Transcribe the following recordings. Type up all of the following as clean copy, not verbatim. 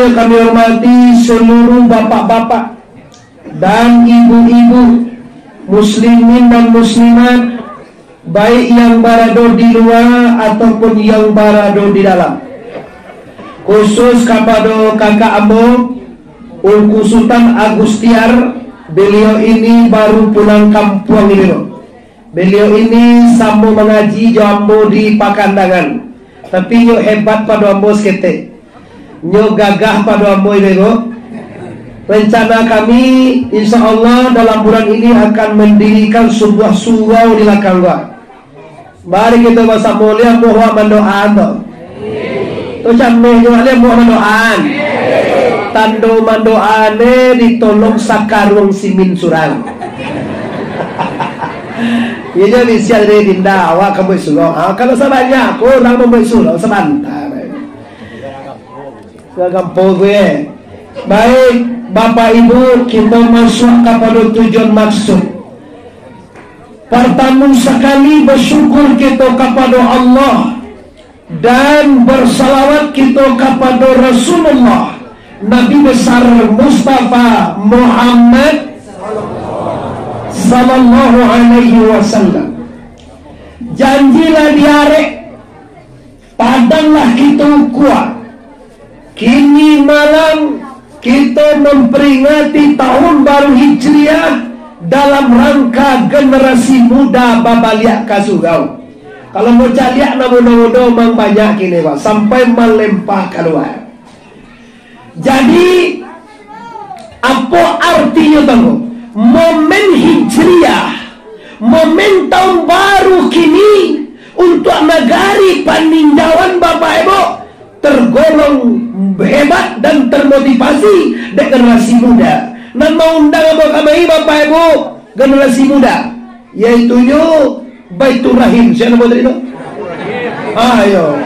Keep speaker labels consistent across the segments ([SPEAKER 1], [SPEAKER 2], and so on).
[SPEAKER 1] yang kami hormati seluruh bapak-bapak dan ibu-ibu, muslimin dan muslimat, baik yang berada di luar ataupun yang berada di dalam. Khusus kepada kakak ambo Ulku Sultan Agustiar, beliau ini baru pulang kampung ini loh. Beliau ini sambung mengaji jambo di Pakandangan, tapi yo hebat pada ambo sekete, yo gagah pada ambo ini loh. Rencana kami insya Allah dalam bulan ini akan mendirikan sebuah surau di Lakangwa. Mari kita bahasa mulia mohon mendoaan tuh. Tuh cameh juga dia mohon mendoaan. Tando mendoane ditolong sakarung simin surang. Ia jadi sial dari dinda awak kamu sulong. Kalau sebanyak kurang membuat sulong sebentar. Gampang gue. Baik Bapak Ibu, kita masuk kepada tujuan maksud. Pertama sekali bersyukur kita kepada Allah dan bersalawat kita kepada Rasulullah Nabi besar Mustafa Muhammad sallallahu alaihi wasallam. Janjilah diarek, padanglah kita kuat. Kini malam kita memperingati tahun baru Hijriah dalam rangka generasi muda babaliak kasugau. Kalau mau caliak na muda-muda memang banyak kini Pak, sampai melempah keluar. Jadi apa artinya tangguh? Momen Hijriah, momen tahun baru kini untuk negari Paninjauan Bapak Ibu tergolong hebat dan termotivasi dari generasi muda. Dan mau undang apa kami Bapak Ibu generasi muda, yaitu Baitur Rahim. Siapa nama itu? Ayo.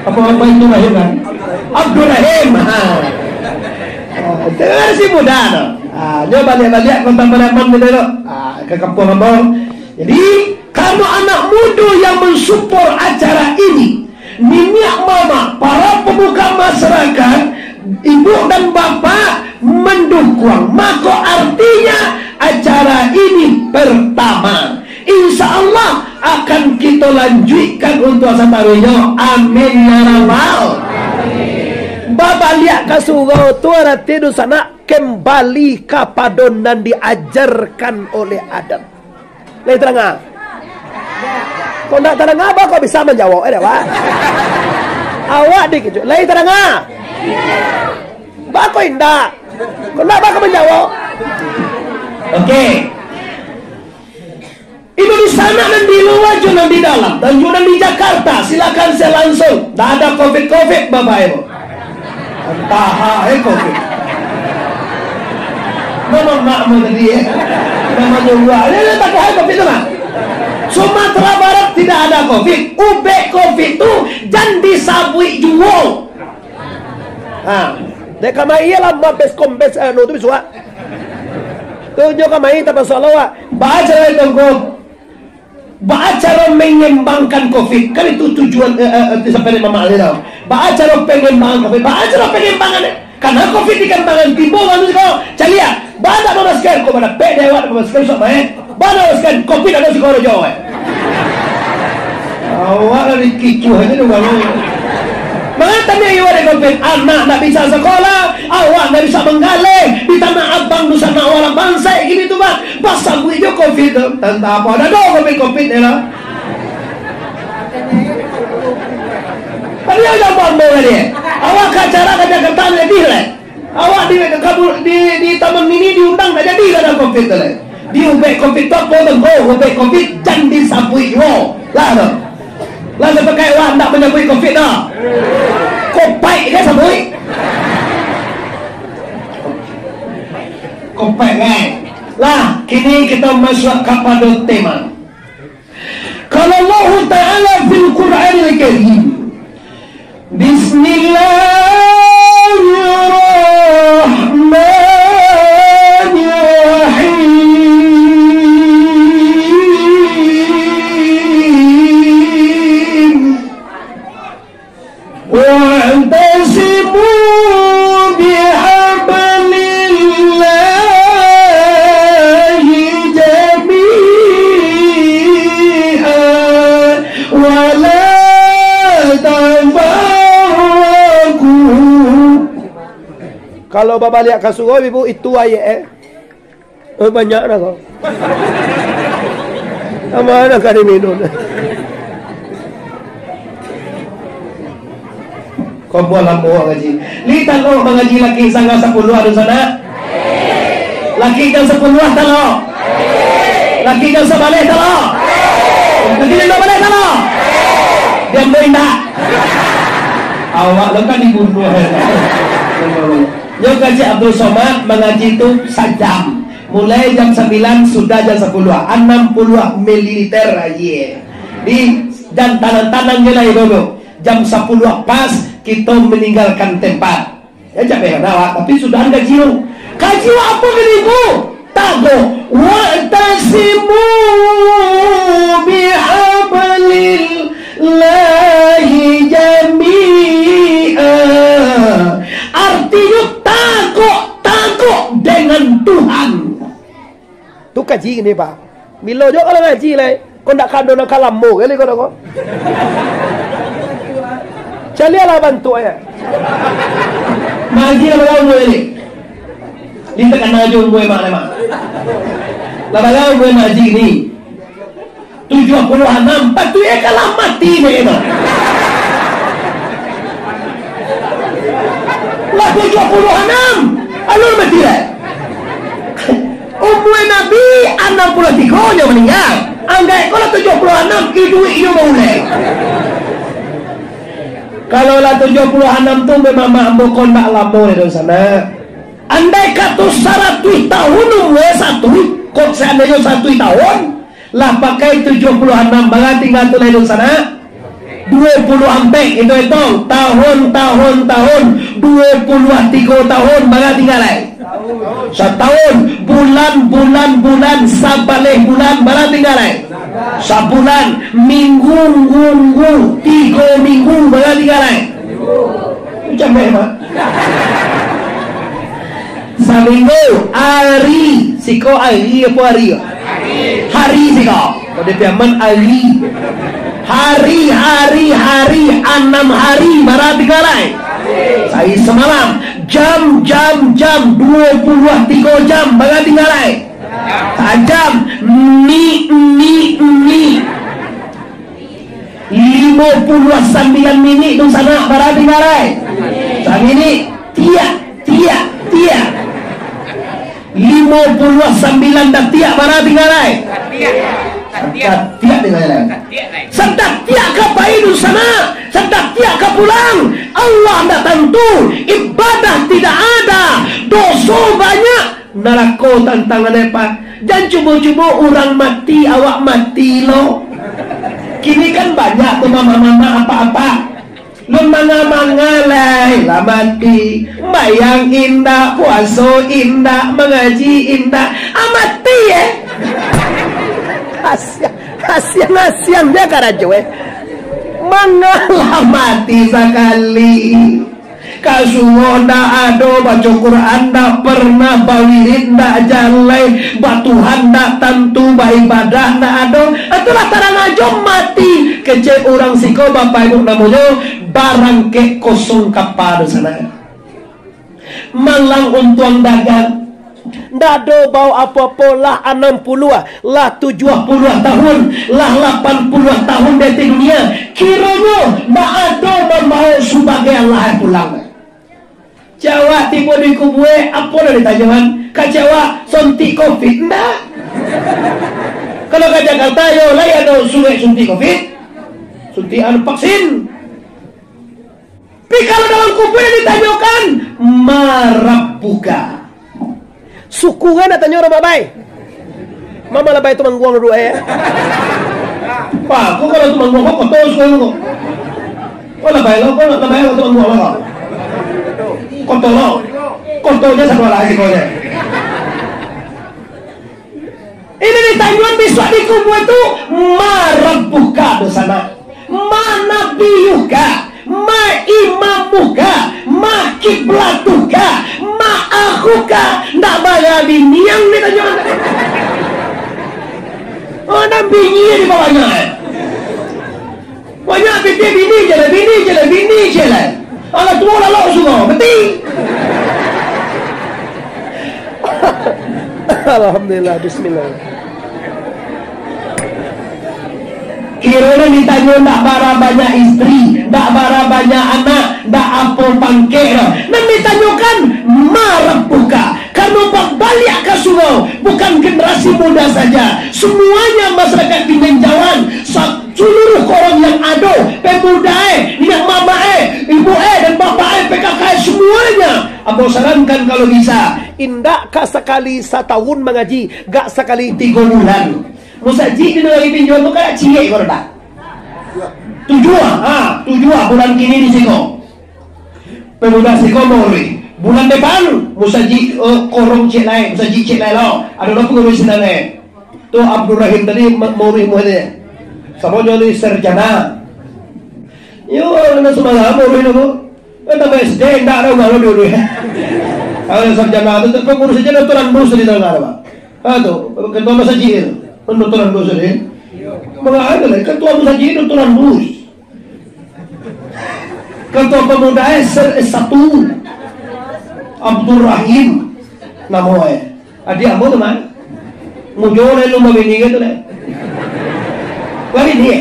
[SPEAKER 1] Apa Baitur Rahim kan? Abdul Rahim. Generasi muda no. Dia balik-balik kota Padaman gitu ke kampung Ambon. Jadi kamu anak muda yang mensupport acara ini, minyak mama, para pemuka masyarakat, ibu dan bapak mendukung, maka artinya acara ini pertama insya Allah akan kita lanjutkan untuk sabarunya. Amin ya rabbal. Bapak lihat ke surau tu arti di sana kembali kepada dan diajarkan oleh Adam. Lain terang. Kau nak terang apa kau bisa menjawab? Pak. Awak dikejut. Lain terang. Bako indah. Kau nak bako menjawab? Oke. Ibu di sana dan di luar juga di dalam dan juga di Jakarta. Silakan saya langsung. Tak ada COVID Bapak Ibu. Entah COVID. Memang makmu tadi ya. Memang juga. Ini tak ada COVID tu lah. Sumatera Barat tidak ada COVID. Ubek COVID tu jangan disabui jual. Dek kamai ialah mabes kombes no tu biswa. Tu jo kamai tak masalah. Baca itu kau. Baca mengembangkan COVID. Kan itu tujuan sampai Mama Ali tahu. Baca pengembangkan COVID. Baca pengembangan. Karena COVID dikembangkan timbul kan kau. Calia. Bada mana sekian kau mana pedewat mana sekian sama Bada sekian COVID ada sekolah jauh. Awak dari kicu aja tu kamu. Mengatakan yang ada COVID, anak tak bisa sekolah, awak tak bisa menggaleng di Tanah Abang, Nusa Nawara bangsa gini tu bang. Pasal gue je COVID tu, tentang apa? Ada dong COVID ni lah. Tadi yang bombol dia. Awak ke acara ke Jakarta lebih lah. Awak di Taman Mini diundang tak jadi ada COVID tu lah. Di ubek COVID tu apa tu? Ubek COVID jangan disabui wo. Lah tu. Lah sebagai awak tak menyabui COVID tu. Kau baik ke sabui? Kau baik kan? Lah, kini kita masuk kepada tema. Kalau Allah Ta'ala fil Quran Al-Karim, Bismillahirrahmanirrahim.
[SPEAKER 2] Kalau bapa lihat kasur ibu itu ayat banyak dah kau. Mana kan minum?
[SPEAKER 1] Kau buat lampu ngaji. Lihat lo mengaji laki sangga 10 ada sana. Laki jam 10 talo. Laki jam 11 talo. Laki jam 12 talo. Dia mendak. Awak lo kan dibunuh. Yo kaji Abdul Somad mengaji itu sajam. Mulai jam 9 sudah jam 10. 60 mililiter aja. Di dan tangan-tangan je lah dulu. Jam 10 pas kita meninggalkan tempat. Ya capek awak tapi sudah gaji lo. Kaji apa geniku? Tago wa tasimu bihablillahi jami'a. Artinya takut dengan Tuhan.
[SPEAKER 2] Tu kaji ni pak. Milo jo kalau ngaji lah. Kau nak kado nak kalamu kali kau nak. Calilah bantu ya.
[SPEAKER 1] Ngaji apa kau boleh ni? Linta kan ngaji gue mak lemah. Lalu gue ngaji ni 76 patu ya kalah mati ni emang. Lah 76 alur mati lah. Umur Nabi 63 nya meninggal. Anggap kalau 76 hidup boleh. Kalau lah 76 tu memang mampu kau nak lama di sana. Andai kata 100 tahun umur satu, kau seandainya 1 tahun, lah pakai 76 bagai tinggal tu di sana. 20 ampek itu tahun 23 tahun bagai tinggal lagi. Setahun bulan sabalik bulan bagai tinggal lagi. Sebulan minggu 3 minggu bagai tinggal lagi. Macam mana? Seminggu hari siko hari apa hari? Hari siko. Kau dia piaman hari. Hari 6 hari barat tinggal lagi. Saya semalam jam 23 jam barat tinggal lagi. Jam ni 59 minit tu sana barat tinggal lagi. Sang ini tiap 59 dah tiap barat tinggal lagi. Tiap tinggal lagi. Sedap tiap ke bayi di sana, sedap tiap ke pulang. Allah dah tentu ibadah tidak ada, dosa banyak, neraka tantangan apa? Dan cuba-cuba orang mati, awak mati lo. Kini kan banyak tu mama-mama apa-apa. Lo manga-manga lah mati. Bayang indah, puasa indah, mengaji indah. Mati Hasian dia karajo Mangalah mati sekali. Kasuwo ndak ado baca Quran ndak pernah bawirid ndak jalai batuhan ndak tentu beribadah ndak ado. Itulah tarang ajo mati. Kecil orang siko bapak ibu namanya barang ke kosong kapal sana. Malang untuang dagang. Ndak ada bau apa-apa lah 60 lah 70 tahun lah 80 tahun di dunia. Kiranya ndak ada membawa sebagai Allah pulang. Jawa tiba di kubue apa dah ditanyakan? Ka Jawa suntik Covid ndak? Kalau ke Jakarta yo lah ada suntik Covid. Suntikan vaksin. Tapi kalau dalam kubur ditanyakan marabbuka. Suku kan nak tanya orang babai. Mama lah baik tu mangguang dulu Pak, aku kalau tu mangguang kau kotor sekali kau. Kau lah baik lo, kau lah baik tu mangguang kau. Kotor lo, kotornya satu lagi kau je. Ini ditanyakan besok di kubur itu marabbuka di sana. Mana biyuka, ma imamuka, ma kiblatuka, ma akhuka. Ndak bayar biniang ni tanya. Oh, nak bini di bawahnya. Banyak bini je lah. Alah tua lah lo semua, betul.
[SPEAKER 2] Alhamdulillah, bismillah.
[SPEAKER 1] Kira ditanya tak bara banyak istri, tak bara banyak anak, tak apa pangkir. Dan ditanyakan marah buka. Karena balik ke surau, bukan generasi muda saja, semuanya masyarakat Binjauan, seluruh orang yang ada, pemuda yang mama ibu dan bapak PKK semuanya. Abang sarankan kalau bisa,
[SPEAKER 2] indak kah sekali setahun mengaji, gak sekali
[SPEAKER 1] 3 bulan. Musaji di negara Binjauan tu kan cilik kau tak? 7 bulan kini di Siko. Pemuda Siko Mori. Bulan depan musaji korong cek lain, musaji cek lain lo. Ada apa guru senang tu Abdul Rahim tadi Mori muhadeh. Sama jadi sarjana. Yo, nak semua Mori lo. Kita SD ndak ada kalau dulu. Kalau sarjana tu pengurus saja turan bus di dalam apa? Tu ketua musaji itu. Turan bus ni. Mengapa lah ketua musaji itu turan bus. Ketua pemuda satu Abdul Rahim namanya. Dia apa teman? Mujur lu mau bini gitu deh. Bagi dia.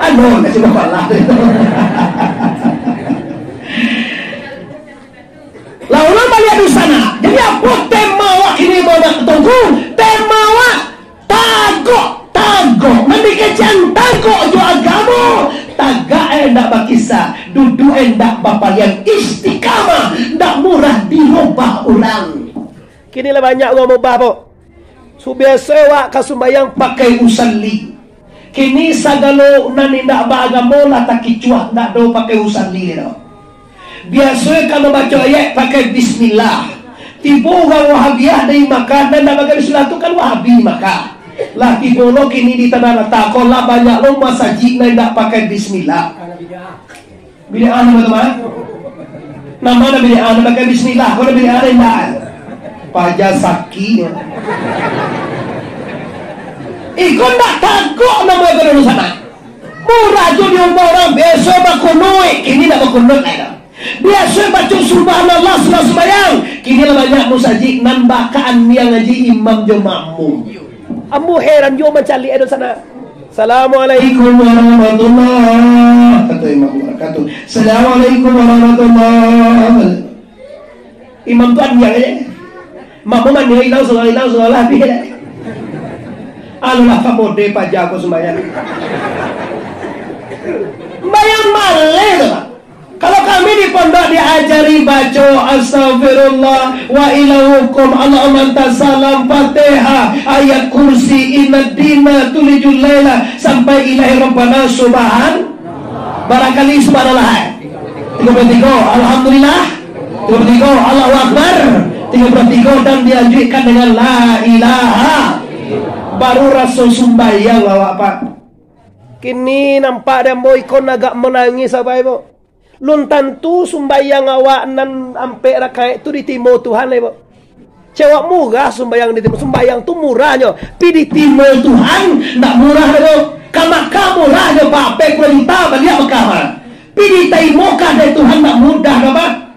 [SPEAKER 1] Anu nasi masalah. Lalu balik di sana. Jadi apa tema awak ini mau nak tunggu? Tema awak tagok. Nanti kejan tagok jo agama. Tagak endak bakisah, duduk endak bapa yang istiqamah, ndak murah dirubah ulang.
[SPEAKER 2] Kini lah banyak orang mubah po. So biasa wak kasumbayang
[SPEAKER 1] pakai usalli. Kini sagalo nani ndak beragama lah tak kicuah ndak do pakai usalli do. Biasa kalau baca ayat pakai bismillah. Tiba orang Wahabiyah dari Makkah dan ndak pakai bismillah tu kan Wahabi Makkah. Laki bono kini di tanah letak. Kalau banyak lo masajid ndak pakai bismillah. Bid'ah teman-teman. Nama bid'ah pakai bismillah. Kalau bid'ah ndak. Paja saki. Ikut ndak takut nama kalau sana. Murah jadi orang biasa bakunoi. Kini ndak bakunoi ada. Biasa baca subhanallah sembahyang. Kini banyak musajid nan bakaan yang ngaji imam jo makmum.
[SPEAKER 2] Ambu heran yo mencari ada sana. Assalamualaikum
[SPEAKER 1] warahmatullahi wabarakatuh. Assalamualaikum warahmatullahi wabarakatuh. Imam tuan yang aja. Makmum man dia ilau solah dia. Allah kamu de pajak aku sembahyang. Bayang malai tu. Kalau kami di pondok diajari baca astagfirullah wa ilahukum Allahumma salam Fatihah ayat kursi inna dina tulijul laila sampai ilahi rabbana subhan barangkali subhanallah 33 alhamdulillah 33 Allahu akbar 33 dan dilanjutkan dengan la ilaha baru rasul sembahyang awak pak.
[SPEAKER 2] Kini nampak dan boy kon agak menangis apa ibu. Lun tentu sumbayang awak nan ampe rakaat tu ditimo Tuhan le, cewek murah sumbayang ditimo. Sumbayang tu murahnya, pi ditimo Tuhan ndak murah le. Kamaka murahnya Pak perintah balik Mekah. Pi ditimo ka dari Tuhan ndak mudah apa?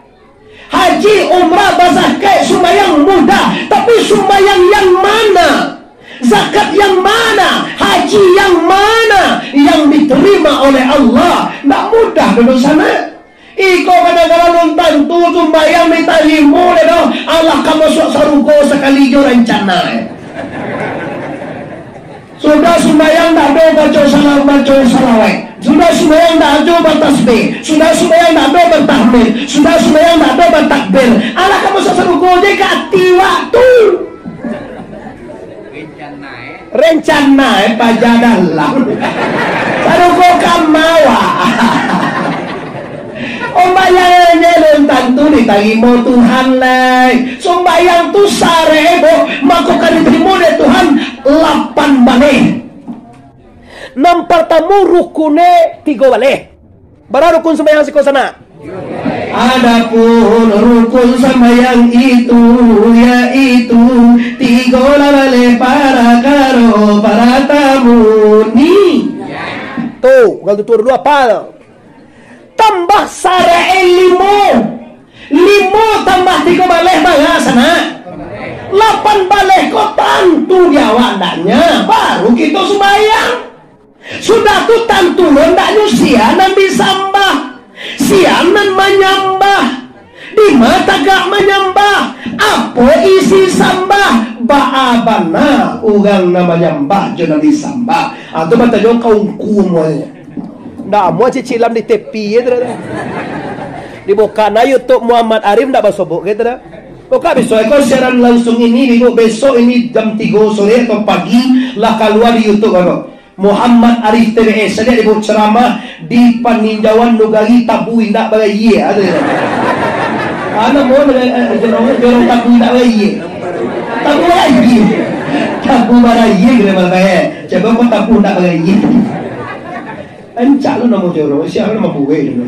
[SPEAKER 2] Haji umrah zakat sumbayang mudah, tapi sumbayang yang mana? Zakat yang mana? Haji yang mana yang diterima oleh Allah? Tak mudah duduk sana. Iko kadang-kadang nonton tu sumbayang minta limu ledo. Allah kamu masuk sarugo sekali jo rencana. Sudah sumbayang tak ada baca salam baca salawat. Sudah sumbayang tak ada bertasbih. Sudah sumbayang tak ada bertahmid. Sudah sumbayang tak ada bertakbir. Allah kamu masuk sarugo je ke hati waktu. Rencana paja dalam sarugo kamawa ombayangnya lontan tu diterima Tuhan lai sombayang tu sarebo maka diterima oleh Tuhan 8 baleh. Nam pertama rukune 3 baleh. Bara rukun sembahyang siko sana.
[SPEAKER 1] Adapun rukun sembahyang itu yaitu 3 baleh para karo para tamu ni.
[SPEAKER 2] Tuh, kalau tutur dua apa? Tambah sare 5 tambah 3 baleh bangga sana.
[SPEAKER 1] 8 balik kok tantu dia wadahnya baru kita sembahyang. Sudah tu tantu hendaknya sianan disambah, sianan menyambah, di mata gak menyambah. Apa isi sambah? Baabana orang namanya mbah jangan disambah. Atau batanya kaum kumanya.
[SPEAKER 2] Nah, mau cicilam di tepi gitu dah. Di buka na YouTube Muhammad Arif ndak basobok gitu dah. Buka besok kau siaran langsung ini, besok ini jam 3 sore atau pagi lah keluar di YouTube apa? Muhammad Arif TVS saja dibuat ceramah di Paninjauan Nugari tabu indak bagaye ada. Ana mau jorong tabu indak bagaye. Tabu lagi. Tabu bagaye gitu bagaye. Coba kau tabu indak bagaye. Encak lu nama jorong, siapa nama buwe dulu.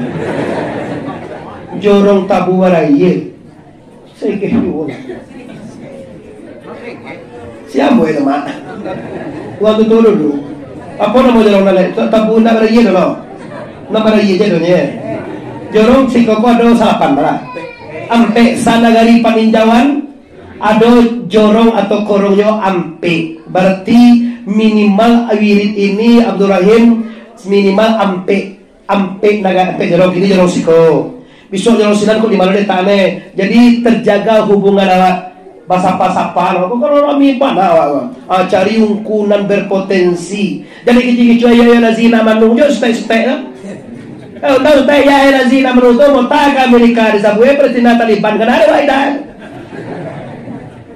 [SPEAKER 2] Jorong tabu bagaye. Saya kehidupan. Siapa buwe nama? Waktu turun dulu. Apa nama jorong nalai? Tabu nak beraye dulu. Nak beraye je dulu ni. Jorong si koko ada 8 berah. Ampe sanagari Paninjauan ada jorong atau korongnya ampe. Berarti minimal wirid ini Abdul Rahim minimal ampe naga ampe jorong ini jorong siko. Besok jorong sinan kok di mana tane. Jadi terjaga hubungan awak. Pasapa-sapaan, kok kalau kami pada cari ungkunan berpotensi. Jadi kecil-kecil ya nazina manungjo stay lah. Tahu stay ya nazina manungjo mau tak Amerika di sabue presiden Taliban kan ada waidah.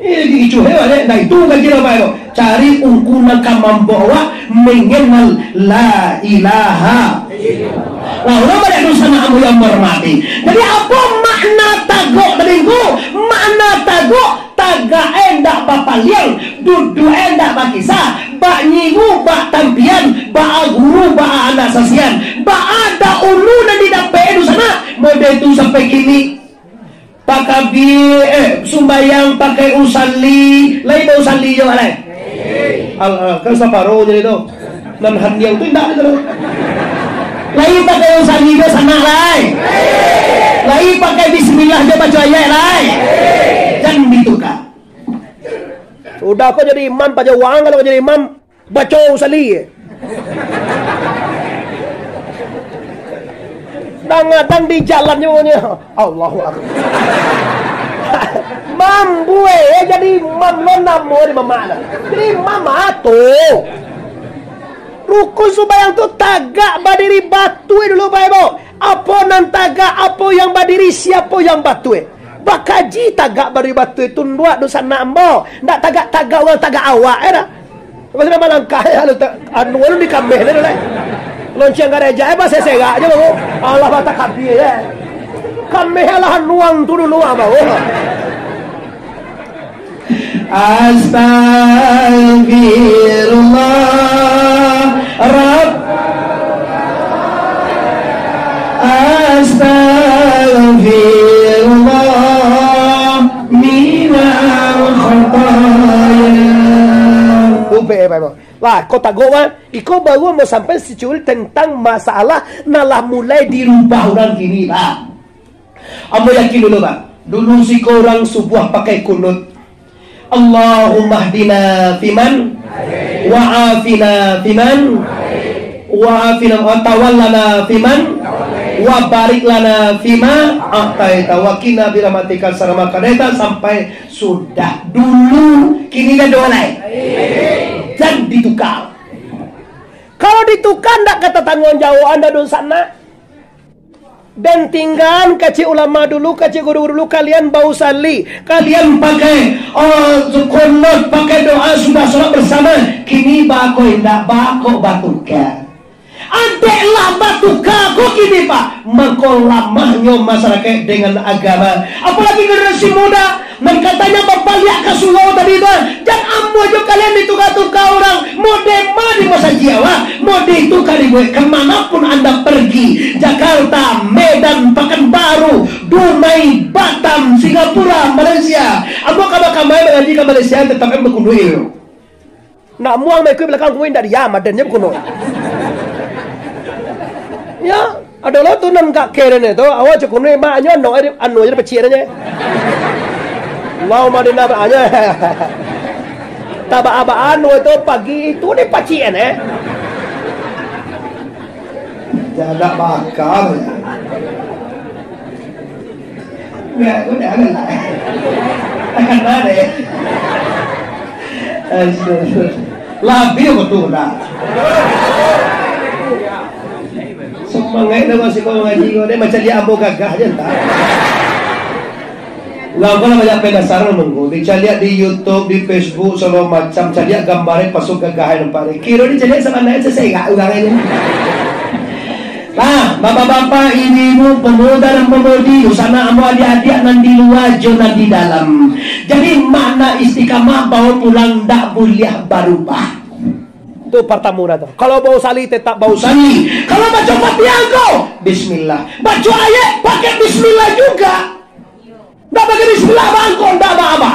[SPEAKER 2] Ini kecil ya, nah itu kan kira apa? Cari ungkunan kamambawa mengenal la ilaha. Nah, orang banyak dosa kamu yang bermati. Jadi apa makna tagok dariku? Makna tagok taga endak bapaliang, dudu endak bakisah, bak nyigu, bak tampian, bak guru, bak anak sasian, bak ada ulu dan tidak pedu sana. Model itu sampai kini pakai sumbayang pakai usali, lain mau usali jo alai. Kan saparo jadi itu. Dan handiang tu tidak ada. Lain pakai usali jo sana lai. Lain pakai bismillah jo baca ayat lai. Jangan ditukar. Sudah kau jadi imam pada wang kalau kau jadi imam baca usali. Datang di jalannya punya Allahu Akbar. Mampu jadi imam lo namo di mana? Jadi imam atuh. Rukun subayang tu tagak berdiri batu dulu baik. Apa nan tagak apa yang berdiri siapa yang batu bakaji tagak berdiri batu itu dua dosa nambo. Ndak tagak orang tagak awak dah. Lepas nama langkah ya lu anu lu di kambeh dah lah. Lonceng gereja apa sesega aja bang. Allah bata kabir ya. Kambeh lah nuang tu dulu apa.
[SPEAKER 1] Astagfirullah Rabb Astagfirullah minal khataya.
[SPEAKER 2] Ube lah kau tak goa iko baru mau sampai securi tentang masalah nalah mulai dirubah
[SPEAKER 1] orang kini lah. Amo yakin dulu Pak. Dulu si korang sebuah pakai kunut. Allahumma hdina fiman wa afina fiman wa afina wa tawallana fiman wa barik lana fima ataita wa qina bi rahmatika sarama kadaita sampai sudah dulu kini dah doa lain. Jangan ditukar.
[SPEAKER 2] Kalau ditukar ndak kata tanggung jawab Anda dosa sana. Dan tinggal kecil ulama dulu, kecil guru dulu kalian bau sali,
[SPEAKER 1] kalian pakai kunut, pakai doa sudah sholat bersama. Kini bako indah bako batuka. Adeklah batuka kok kini Pak. Mengkolamahnya masyarakat dengan agama. Apalagi generasi muda. Dan katanya bapak lihat ke Solo tadi itu. Dan ambo juga kalian ditukar-tukar orang. Mode di masa Jawa. Mode itu kali gue kemanapun anda pergi. Jakarta, Medan, Pekanbaru, Dumai, Batam, Singapura, Malaysia. Ambo kabar-kabar mengaji ke Malaysia tetap berkunduil.
[SPEAKER 2] Nak muang mereka belakang kuih dari Yamadannya berkunduil. Ya, adalah tu nam kak keren itu. Awak cukup ni maknya anu aja pecirnya. Allahumma dina aja. Taba-abaan itu pagi itu di pacien
[SPEAKER 1] Jaga bakal ya. Udah lah. Akan ada ya. Labil betul dah. Semangat dah masih kau ngaji kau dia macam dia ambo gagah je entah. Lah kau banyak pedasar nunggu. Dicari di YouTube, di Facebook, selalu macam cari gambarnya pasuk gagah yang pare. Kira ni cari sama naik selesai gak ugaranya. Nah, bapak-bapak, ibu-ibu, pemuda dan pemudi, usana amu adik-adik nan di luar, jona di dalam. Jadi makna istiqamah bawa pulang tak boleh berubah.
[SPEAKER 2] Itu pertama tuh. Kalau bau sali tetap bau
[SPEAKER 1] Sani, kalau baca Fatihah kau, Bismillah. Baca ayat pakai Bismillah juga. Tak pakai Bismillah bangkong, tak apa-apa.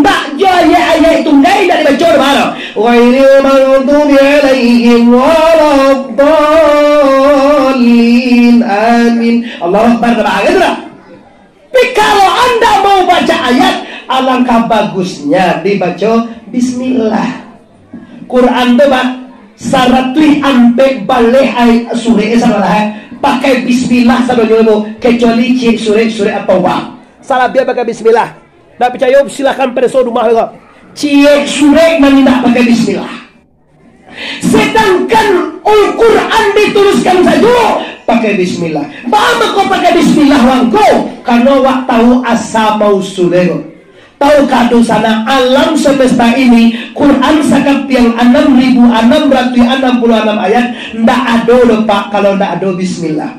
[SPEAKER 1] Tak jaya ayat itu ngai dari baca mana. Ghairil maghdubi alaihim waladdallin. Amin. Allah Akbar. Tapi kalau anda mau baca ayat, alangkah bagusnya dibaca Bismillah. Quran tu pak saratui ampe balik ayat surah salah pakai Bismillah sebelum kecuali surah apa wah.
[SPEAKER 2] Salah dia pakai Bismillah. Tak percaya silakan pada rumah kau.
[SPEAKER 1] Cik surek mana tak pakai Bismillah. Sedangkan Al-Quran dituliskan saja pakai Bismillah. Bagaimana kau pakai Bismillah wangko? Karena wak tahu asa mau surek. Tahu kado sana alam semesta ini Quran sakap yang 6.666 ayat ndak ada loh pak kalau ndak ada Bismillah.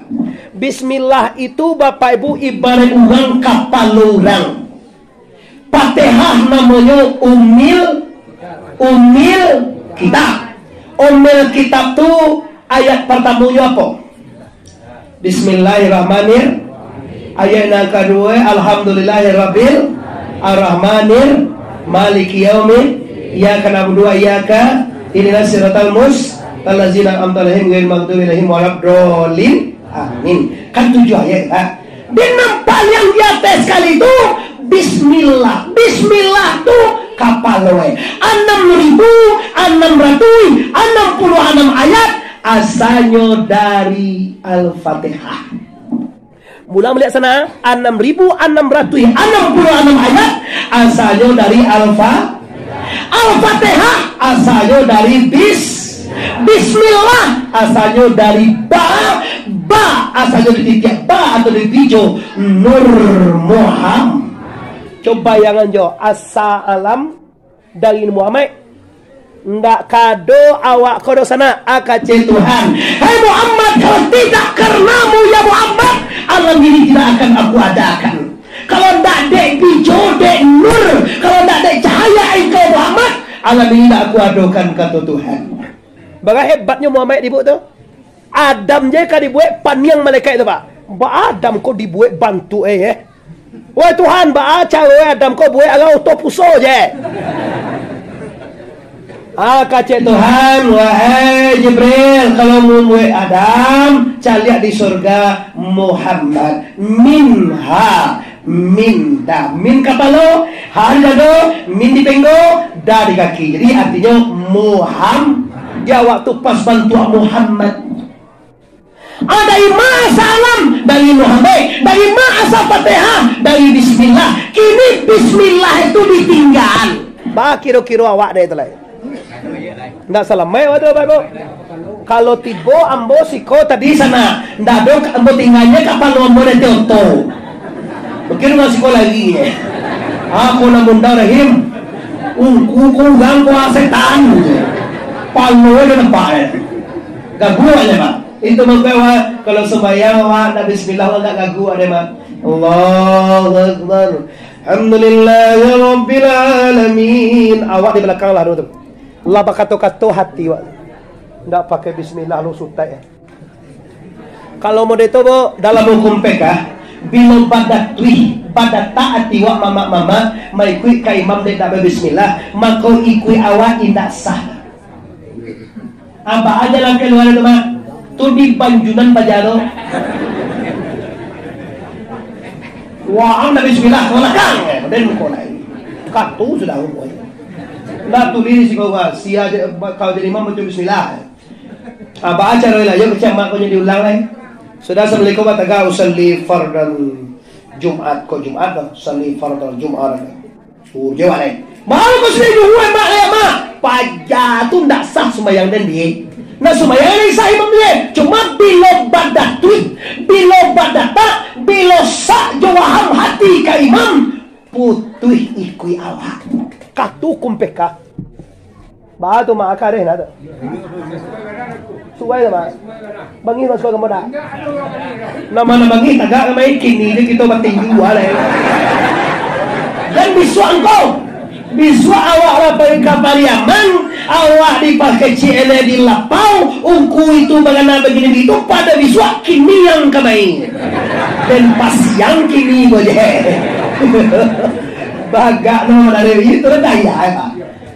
[SPEAKER 2] Bismillah itu bapak ibu
[SPEAKER 1] Ibarat orang kapal orang. Fatihah namanya umil kitab. Umil kitab tu ayat pertamanya apa? Bismillahirrahmanirrahim. Ayat yang kedua alhamdulillahirabbil Ar-Rahmanir Maliki Yaumin Iyyaka na'budu wa iyyaka ihdinas siratal mustaqim allazina an'amta 'alaihim ghairil maghdubi 'alaihim waladdallin. Amin. Kan 7 ayat kan? Dia nampak yang di atas kali itu Bismillah. Bismillah tu kapal we. 6.666 ayat asalnya dari Al-Fatihah.
[SPEAKER 2] Mula melihat sana 6.666
[SPEAKER 1] ayat asalnya dari Al-Fatihah asalnya dari Bismillah asalnya dari ba asalnya dari tiap ba atau dari tijo Nur Muhammad.
[SPEAKER 2] Coba bayangan jo asa alam dari Muhammad. Ndak kado awak kodo sana akace
[SPEAKER 1] Tuhan. Hai Muhammad, kalau tidak karenamu ya Muhammad, alam ini tidak akan aku adakan. Kalau tidak dek bijo, dek nur, kalau tidak dek cahaya engkau Muhammad, alam ini tidak aku adakan kata Tuhan.
[SPEAKER 2] Bagaimana hebatnya Muhammad dibuat tu? Adam je kan dibuat paniang malaikat itu pak. Adam kau dibuat bantu Wah Tuhan, cara Adam kau buat agak autopuso je.
[SPEAKER 1] Kata Tuhan, wahai Jibril, kalau mau buat Adam, cari di surga Muhammad. Min kapalo, hari dado, min di penggo, dari kaki. Jadi artinya Muhammad. Dia waktu pas bantu Muhammad. Ada masalam dari Muhammad, dari masa Fatihah, dari Bismillah. Kini Bismillah itu ditinggal.
[SPEAKER 2] Kira-kira awak dah itu lah. Ndak salah mai waktu bapak. Kalau tibo ambo siko tadi sana, ndak ada ambo tinggalnya kapal ambo dan teoto. Mungkin masih siko lagi ya. Aku namun darahim, ku gang ku setan. Palu ada nampak. Gagu aja pak. Itu membawa kalau sembahyang nak Bismillah enggak gagu ada mak. Allahu Akbar. Alhamdulillahirabbil alamin. Awak di belakang lah tu. Allah bakato-kato hati wak. Ndak pakai Bismillah lu sutai ya. Kalau mau itu dalam hukum PK, bila pada taati wak mama mai kui ka imam de tak Bismillah, maka ikui awak indak sah. Apa aja lah keluar itu mak? Tu di Panjunan Pajaro. Wah, anda Bismillah, kolakang. Dan mukolai. Katu sudah umur. Nak tulis si kau kau jadi imam baca bismillah. Apa acara lah? Yo kecak mak kau jadi ulang lagi. Sudah assalamualaikum warahmatullahi usalli fardan Jumat kau Jumat dah. Usalli fardan Jumat. Jawab lagi. Malu kau sendiri dua mak ya mak. Pajak tu tak sah sembahyang dan dia. Nak sembahyang ni sah imam dia. Cuma bila badatui, bila badata, bila sak jawaham hati ka imam, putih ikui awak. Katu kumpeka. Ba tu mak akare nada. Suai dah mak. Bangi masuk ke moda. Nama bangi tagak mai kini dia kita bating dua lah. Dan bisuan kau. Biswa awak rapai kapariaman, awak dipakai CLA di lapau, ungku itu bagaimana begini itu pada biswa kini yang kamai. Dan pas yang kini boleh. Bagak no dari itu daya Pak.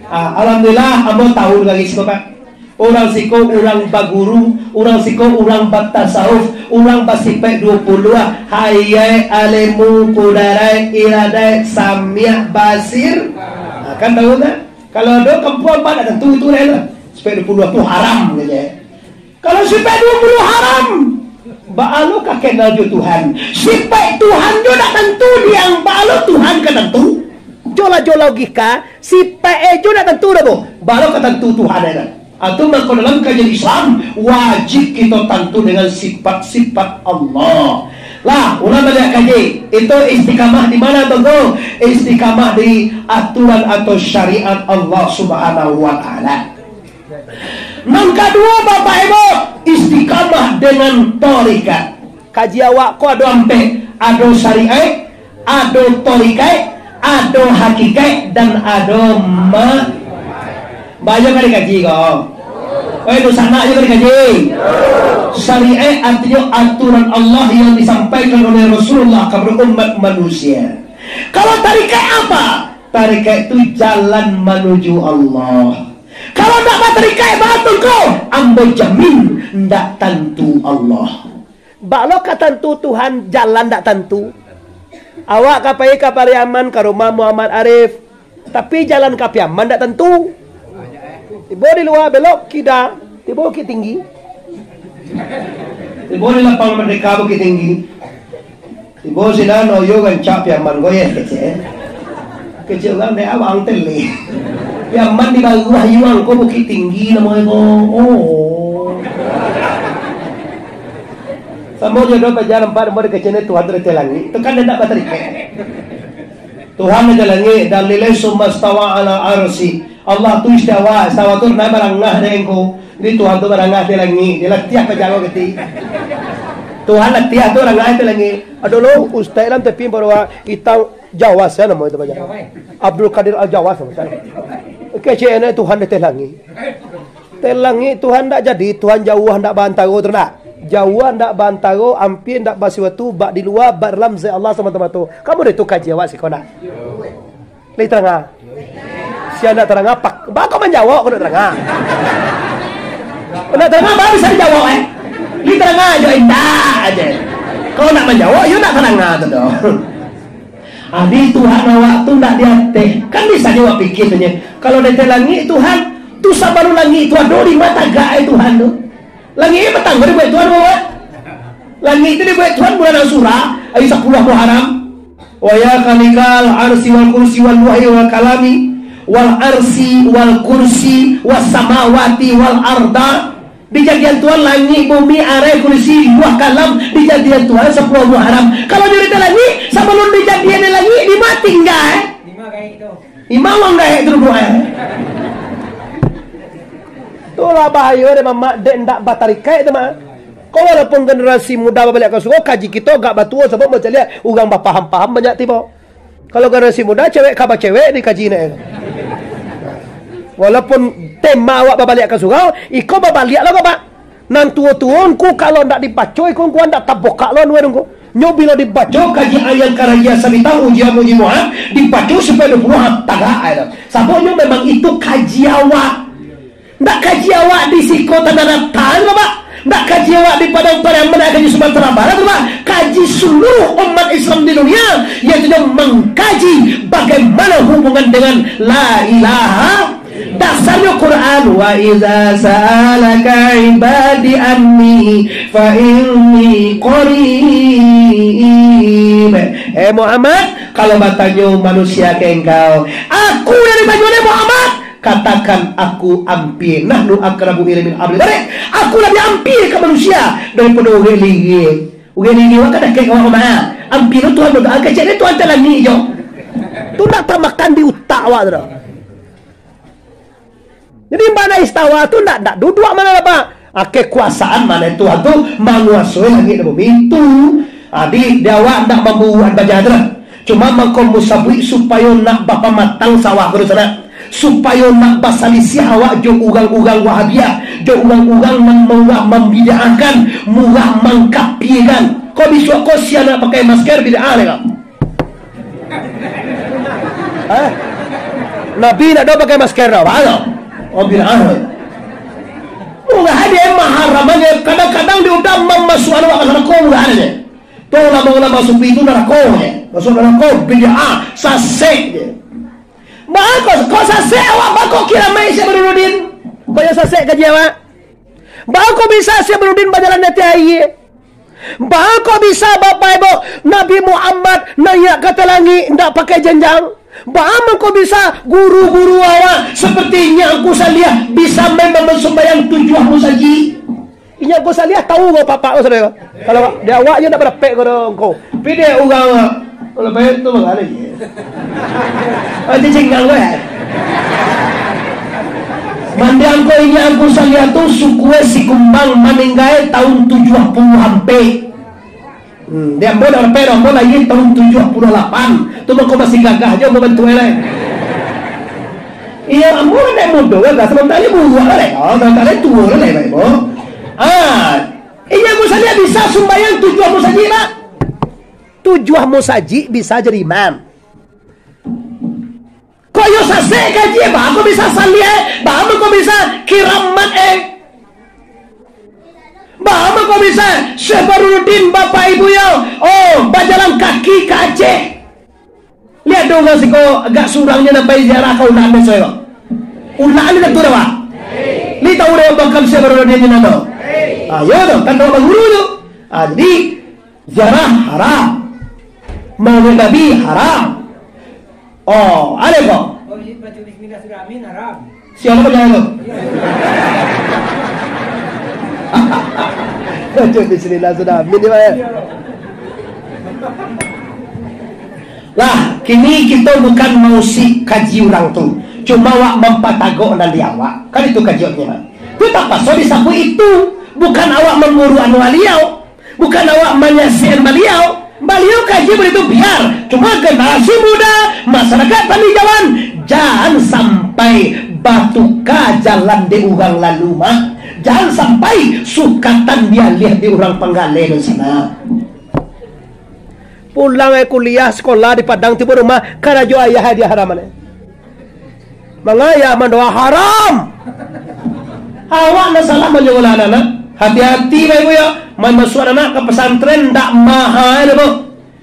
[SPEAKER 2] Alhamdulillah ambo tahu lagi sih Pak. Orang siko, orang baguru, orang siko, orang batasawuf, orang basipek 20 hayai alemu kudarai iradai samia basir. Kan tahu kan? Kalau ada kempuan pada tentu itu lah. Supaya 20 tu haram saja. Kalau supaya 20 haram, baalu ka kenal jo Tuhan. Supaya Tuhan jo nak tentu dia baalu Tuhan ka tentu. Jola logika, supaya jo nak tentu dah bo. Baalu ka tentu Tuhan ada. Atau kalau dalam kajian Islam wajib kita tentu dengan sifat-sifat Allah. Lah, ulama banyak kaji. Itu istiqamah di mana tuh? Istiqamah di aturan atau syariat Allah Subhanahu wa taala. Yang kedua Bapak Ibu, istiqamah dengan tarikat. Kaji awak ko ada ampe, ada syariat, ada tarikat, ada hakikat dan ada banyak kali kaji kau. Itu sana aja kali kaji. Syariat artinya aturan Allah yang disampaikan oleh Rasulullah kepada umat manusia. Kalau tarikat apa? Tarikat itu jalan menuju Allah. Kalau tak tarikat betul kau, ambo jamin ndak tentu Allah. Baklo ka tentu Tuhan jalan ndak tentu. Awak kapai kapariaman ke rumah Muhammad Arif, tapi jalan kapiaman ndak tentu. Tiba di luar belok kida, tiba bukit tinggi. Tiba di lapang merdeka bukit tinggi. Tiba sila noyo kan cap piaman goyeh kecil. Kecil kan dia awang teli. Piaman di bawah yuang ko bukit tinggi namanya ko. Oh. Sama jodoh pajaran pada mode kecilnya Tuhan dari langit. Itu kan tidak baterai. Tuhan dari langit dan nilai sumastawa ala arsi. Allah tu istawa, istawa tu na barangah na engko. Di Tuhan tu barangah di langit. Dia latiah pajago keti. Tuhan latiah tu barangah di langit. Aduh ustaz dalam tapi baru kita Jawa saya nama itu pajago. Abdul Qadir Al Jawas sama saya. Kecilnya Tuhan di langit. Langit Tuhan tak jadi, Tuhan jauh hendak bantaro ternak. Jauh hendak bantaro, ampir hendak basiwatu, bak di luar, bak dalam zat Allah sama-sama tu. Kamu dah tu kaji awak si kona. Lagi terang. Siapa nak terang apa? Kau menjawab, kau nak terang. Kau nak terang baru bisa dijawab Li terang aja indah aja. Kau nak menjawab, you nak terang tu doh. Adi Tuhan awak tu nak diateh. Kan bisa jawab pikir tu nya. Kalau dia langit Tuhan, tu sabaru langit tu ada di mata gai Tuhan tu. Langit petang dia buat Tuhan buat. Langit itu dia buat Tuhan bulan Surah ayat 10 Muharram. Wa ya kalikal arsi wal kursi wal wahyi wal kalami wal arsi wal kursi was samawati wal arda. Dijadian Tuhan langit, bumi, air, kursi, buah kalam. Dijadian Tuhan 10 Muharram. Kalau dia langit, sebelum dijadian langit, dimati enggak Lima orang enggak itu doa. Itulah bahaya dia mamak dek ndak batarikai tu mak. Kau walaupun generasi muda balik ke suku kaji kita agak batua sebab macam lihat orang paham banyak tiba. Kalau generasi muda cewek khabar cewek di kaji ni. Walaupun tema awak balik ke surau, iko balik lah kau pak. Nan tua-tuan ku kalau ndak dibacoi ku ndak tabokak lo nuai dongku. Nyo bila dibaca kaji ayat karya sabita ujian mujimuan dibaca supaya 20 tagak ada. Sabonyo memang itu kaji awak. Ndak kaji awak di siko tanah tan lo pak.
[SPEAKER 1] Nak kaji awak di Padang Pariaman, nak kaji Sumatera Barat, Pak. Kaji seluruh umat Islam di dunia, yaitu mengkaji bagaimana hubungan dengan la ilaha. Dasarnya Quran, wa iza sa'alaka ibadi anni fa inni qarib. Muhammad, kalau bertanya manusia ke engkau, aku yang ditanya oleh Muhammad, katakan aku ampir. Nahnu akrabu ilaihi min hablil warid. Aku lebih ampir ke manusia daripada orang lagi. Orang lagi wa kada ke orang mana? Ampir Tuhan berdoa ke jadi Tuhan telangi jo. Tu nak termakan di utak awak tu. Jadi mana istawa tu nak duduk mana apa? Kekuasaan mana Tuhan tu menguasai langit dan bumi itu. Adik dia awak nak membuat bajaran. Cuma mengkomusabui supaya nak bapa matang sawah ke sana. Supaya nak basalisi awak jo ugang-ugang Wahabiyah, jo ugang-ugang membidakan, murah mengkapikan. Kau bisa kau siapa pakai masker bid'ah leh. Nabi nak do pakai masker dah, apa? Oh bid'ah. Murah dia maharamannya kadang-kadang dia udah memasukkan awak ke neraka murah dia. Tu lama-lama masuk itu neraka dia. Masuk neraka bid'ah, sasek dia. Bagus, kau sasek awak bakal kira mai Syekh Burhanuddin. Kau yang sasek kerja awak. Bakal bisa Syekh Burhanuddin berjalan nanti air. Bakal bisa Bapak Ibu Nabi Muhammad naik ke langit tidak pakai jenjang. Bakal bisa guru-guru awak sepertinya aku lihat bisa memang sembahyang 7 musaji. Ini aku lihat tahu kau papa kau saudara. Kalau dia awaknya tak berpek kau. Pide orang kalau bayar tu mana lagi? Ada cenggang gue. Mandiang ko ini aku lihat tu suku si kumbang meninggal tahun 70 hampir. Dia bodoh pero bola ini tahun 78. Tu kau masih gagah aja membantu eleh. Iya, amu nak muda kan? Sebentar ni buat lah. Oh, sebentar ni tua lah, baik bo. Ini aku lihat bisa sembahyang 7 musaji pak. 7 musaji bisa jadi imam. Kau yo sasek kaji, bah aku bisa salih, bah aku bisa kiramat bah aku bisa Syekh Burhanuddin Bapak Ibu yo. Oh, berjalan kaki ke Aceh. Lihat dong si kau agak surangnya nampai ziarah kau nak besok. Ulah ni tu dah. Ni tahu dah bakal Syekh Burhanuddin ni dah. Ayo dong, kan tahu guru tu. Jadi ziarah haram. Maulid Nabi haram. Oh, ada kok?
[SPEAKER 3] Baca Bismillahirrahmanirrahim haram.
[SPEAKER 1] Siapa baca itu? Baca Bismillahirrahmanirrahim ni mana? Lah, kini kita bukan mau si kaji orang tu. Cuma awak mempatagok dan awak. Kan itu kajiannya. Itu tak pasal disapu itu. Bukan awak menguru anu beliau. Bukan awak menyasihan beliau. Beliau kaji begitu biar. Cuma generasi muda, masyarakat Tandijawan, jangan sampai batuka jalan di orang lalu mah. Jangan sampai sukatan dia lihat di orang penggale di sana. Pulang kuliah sekolah di Padang Timur rumah karena jo ayah dia haram mana? Mangaya mendoa haram. Awak nak salah menyekolah anak. Hati-hati baik ya. Masuk anak ke pesantren tak mahal bu.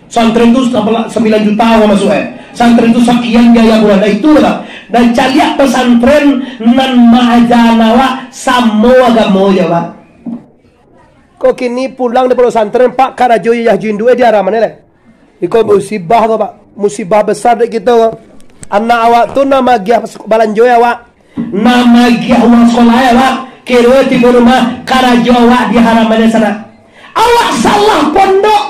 [SPEAKER 1] Pesantren itu 9 juta masuk pesantren itu sekian biaya bulan itu lah. Dan caliak pesantren nan mahajanawa samo agamo ya pak. Kok kini pulang dari pesantren Pak Karajo ya jindu dia ramane le. Iko musibah kok Pak. Musibah besar dek kita. Anak awak tu nama giah balanjoy awak. Nama giah uang sekolah awak. Kira di rumah Karajo awak di haramannya sana. Awak salah pondok.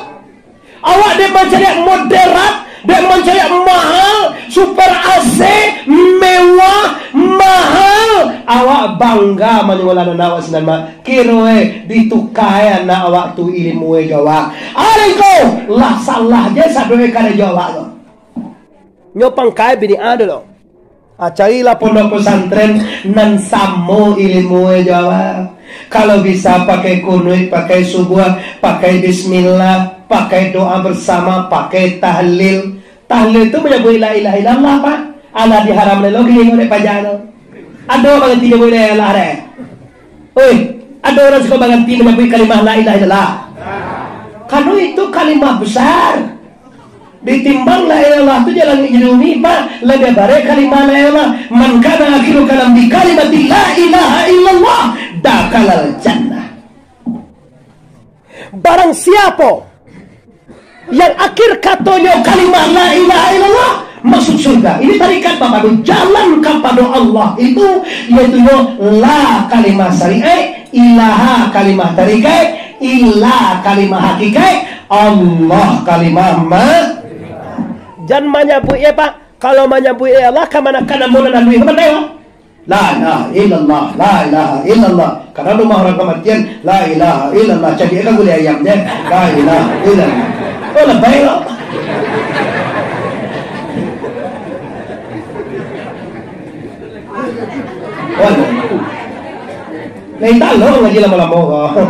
[SPEAKER 1] Awak dia mencari moderat, dia mencari mahal, super AC, mewah, mahal. Awak bangga menyekolah anak awak senama. Kira ditukai anak awak tu ilmu Jawa. Aleko lah salah je sadoi Karajo awak tu. Nyopang kai bini ada loh. Carilah pondok pesantren nan samo ilmu Jawa. Kalau bisa pakai kunut, pakai subuh, pakai bismillah, pakai doa bersama, pakai tahlil. Tahlil itu menyebut la ilaha illallah Pak. Allah diharam lagi oleh pajano. Ada orang tidak boleh lah deh. Oi, Ada orang suka berhenti menyebut kalimah la ilaha illallah. Karena itu kalimah besar. Ditimbang la ilaha illallah itu jalan hidupnya Pak. Lebih baik kalimah la ilaha illallah. Man kana akhiru kalam bi kalimati la ilaha illallah dakalal jannah.
[SPEAKER 2] Barang siapa yang akhir katanya kalimah la ilaha illallah masuk surga. Ini tarikat Bapak, jalan kepada Allah itu yaitu la kalimah syariah, ilaha kalimah tarikat, ilah kalimah hakikat, Allah kalimah jangan menyebut ya Pak. Kalau menyebut ya Allah kemana kana mau nanti kemana ya?
[SPEAKER 1] La ilaha illallah, la ilaha illallah. Karena rumah orang kematian la ilaha illallah. Jadi kan boleh ayamnya la ilaha illallah. Oh lebay loh. Waduh. Lain talo ngaji lama-lama kok.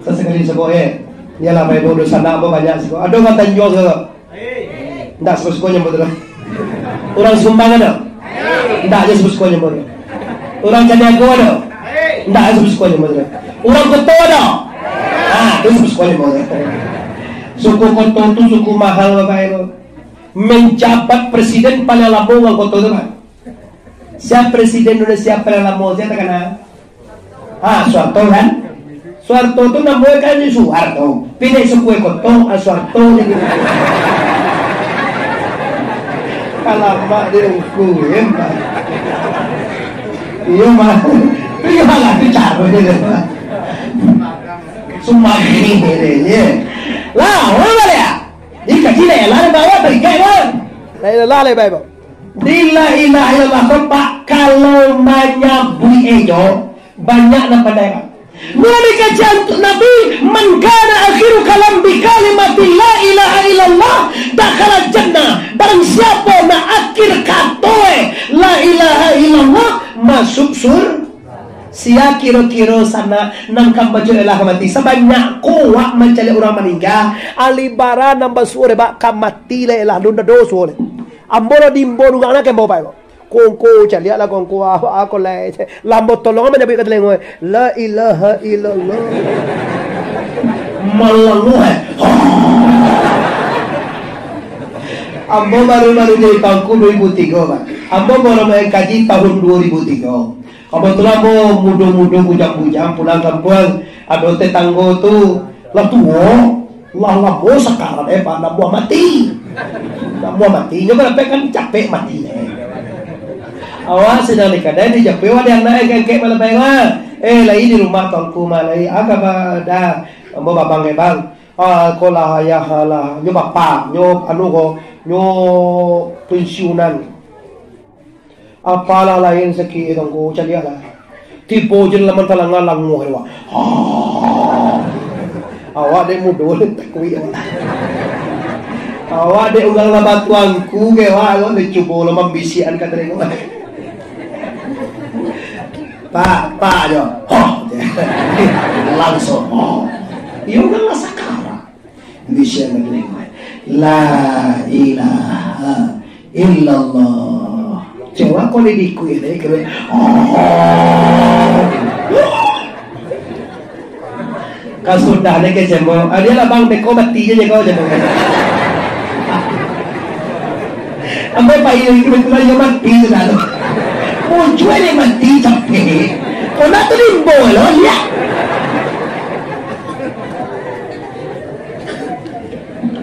[SPEAKER 1] Sesekali sebuah dia lah main bodoh sana apa banyak sih. Ada orang tanjung ke? Ndak sesuatu yang bodoh. Orang Sumbangan ada? Ndak aja sesuatu yang bodoh. Orang Caniago ada? Ndak aja sesuatu yang bodoh. Orang Koto ada? Itu sesuatu yang bodoh. Suku Koto itu suku mahal Bapak Ibu. Menjabat presiden paling lama orang Koto itu Pak. Siapa presiden Indonesia paling lama saya tak kenal? Soeharto kan? Soeharto itu namanya kan Soeharto. Pilih suku Koto, Soeharto gitu. Kalau mak dia ukurin Pak. Iya mah. Iya lah bicara dia. Semua ini. Lah, orang ya. Ini kecil ya, lah bawa berikan kan.
[SPEAKER 2] La ilaha illallah.
[SPEAKER 1] La ilaha illallah Pak. Kalau menyebut ejo banyak nama daerah. Mereka jantung Nabi man kana akhiru kalam bi kalimati la ilaha illallah dakhala jannah. Barang siapa na akhir katoe la ilaha illallah masuk surga. Sia kira-kira sana nangkap baca ilah mati sebanyak kuat mencari orang meninggal
[SPEAKER 2] Alibara nambah suore bak kamati la ilaha lunda do suore. Amboro dimbo nungana ke bapak Ibu. Kongko cari lah kongko aku lah lambo tolong menyebut kata lengoy la ilaha illallah
[SPEAKER 1] malu Ambo baru-baru jadi tahun 2003 Pak. Ambo baru main kaji tahun 2003. Kebetulan Ambo muda-muda bujang-bujang pulang kampung. Ada tetangga tu lah tua lah labo sekarang Pak nak buah mati. Nak buah mati nyoba kan capek mati. Awas sedang dikadai di Jawa ada yang naik kayak malam bayar. Lagi di rumah tangku malai agak pada ambo babang bang. Kolah ayah lah nyo bapak nyo anu ko nyo pensiunan. Apalah lain seki itong ko cari lah. Tipo je laman talangan langu kewa. Awak dek mudo takui. Awak dek ulang labatuanku kewa awak dek cubo lemam bisian kata dek. Pak jo, langsung, iya udah sekarang bisa menerima la ilaha illallah. Coba kalau dikui ini keren. Kasudah nih ke jembo, dia lah bang beko mati aja kau jembo. Ambil pak ini kebetulan dia mati sudah tu. Muncul ni mati capek. Kau nak tu limbo loh, ya.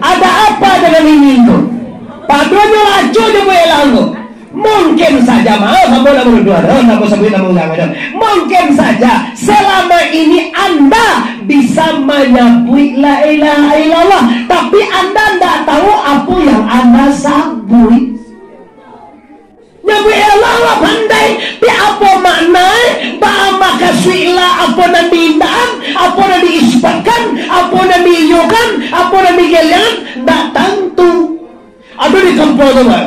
[SPEAKER 1] Ada apa dengan ini tu? Padahal acuh dia boleh lalu. Mungkin saja maaf, kamu nak berdua, kamu sebut nama jangan. Mungkin saja selama ini anda bisa menyebut la ilaha illallah, tapi anda tidak tahu apa yang anda sebut. Nyebut Allah pandai, tapi apa makna? Maka suilah apa yang diindahan, apa yang diisbatkan, apa yang diiyokan, apa yang digelian, tak tentu. Ada di kampung tu kan?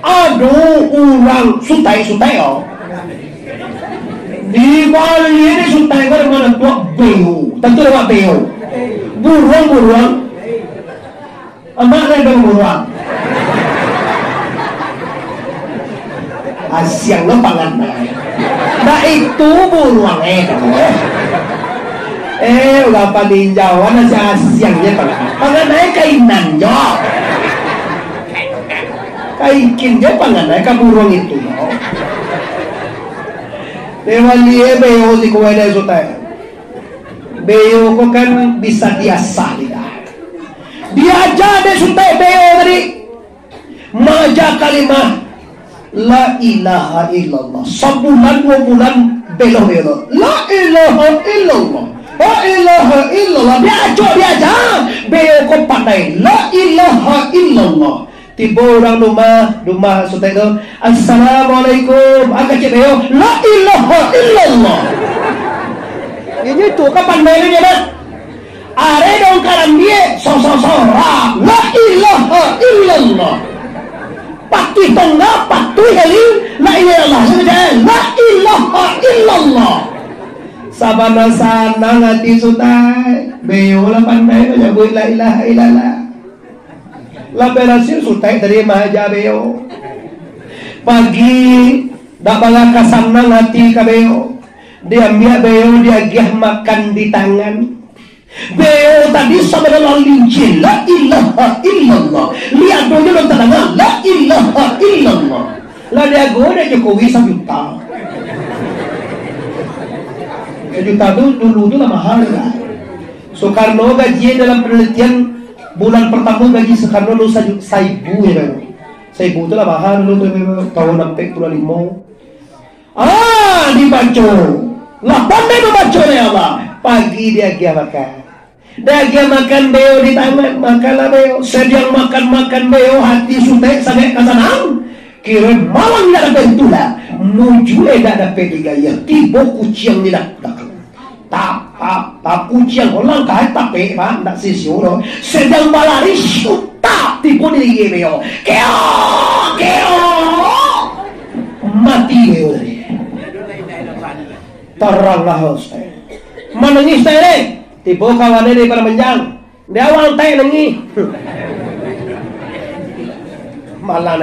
[SPEAKER 1] Aduh orang sutai oh. Di Bali ini sutai kan mana tuak beo, tentu lewat beo. Buruang, amak ada buruang. Asyang lo pangan Nah itu buruang udah paninjauan nasi siangnya panganay kainannya kaikinnya panganay kaburong itu Dewali beo di kuwede sutay. Beo ko kan bisa diasah dia aja deh sutay beo tadi maja kalimah la ilaha illallah sebulan 2 bulan belo la ilaha illallah la ilaha illallah dia aja beo ko pandai la ilaha illallah tiba orang rumah sutay itu assalamualaikum agak cebeo la ilaha illallah ini tuh kapan bayarnya dah are dong karam dia sosora la ilaha illallah patuh tonga patuh heli la ilaha la ilaha illallah sabana sana ngati sutay beo la pandai menyebut la ilaha illallah la berhasil sutay dari mahaja beo pagi dak bala kasana ngati ka beo dia ambil beo dia giah makan di tangan beo tadi sama dalam lincin la ilaha illallah lihat doanya dan tangan la ilaha illallah lah dia goda Jokowi 1 juta dulu tuh lah mahal lah Soekarno gaji dalam penelitian bulan pertama gaji Soekarno lu 1.000 ya kan 1.000 itu lah mahal lu tahun 45 dibaca lah pandai membaca ya Allah pagi dia makan beo di tangan makanlah beo sedang makan beo hati sutek sampai kasanang kira malam tidak ada itulah nuju tidak ada pedigaya tiba kucing tidak tak kucing orang kaya tapi pak tak sisiu sedang balari suta tiba di beo keo mati beo teranglah saya menangis saya tiba kawannya di permenjang dia awal teh nengi malah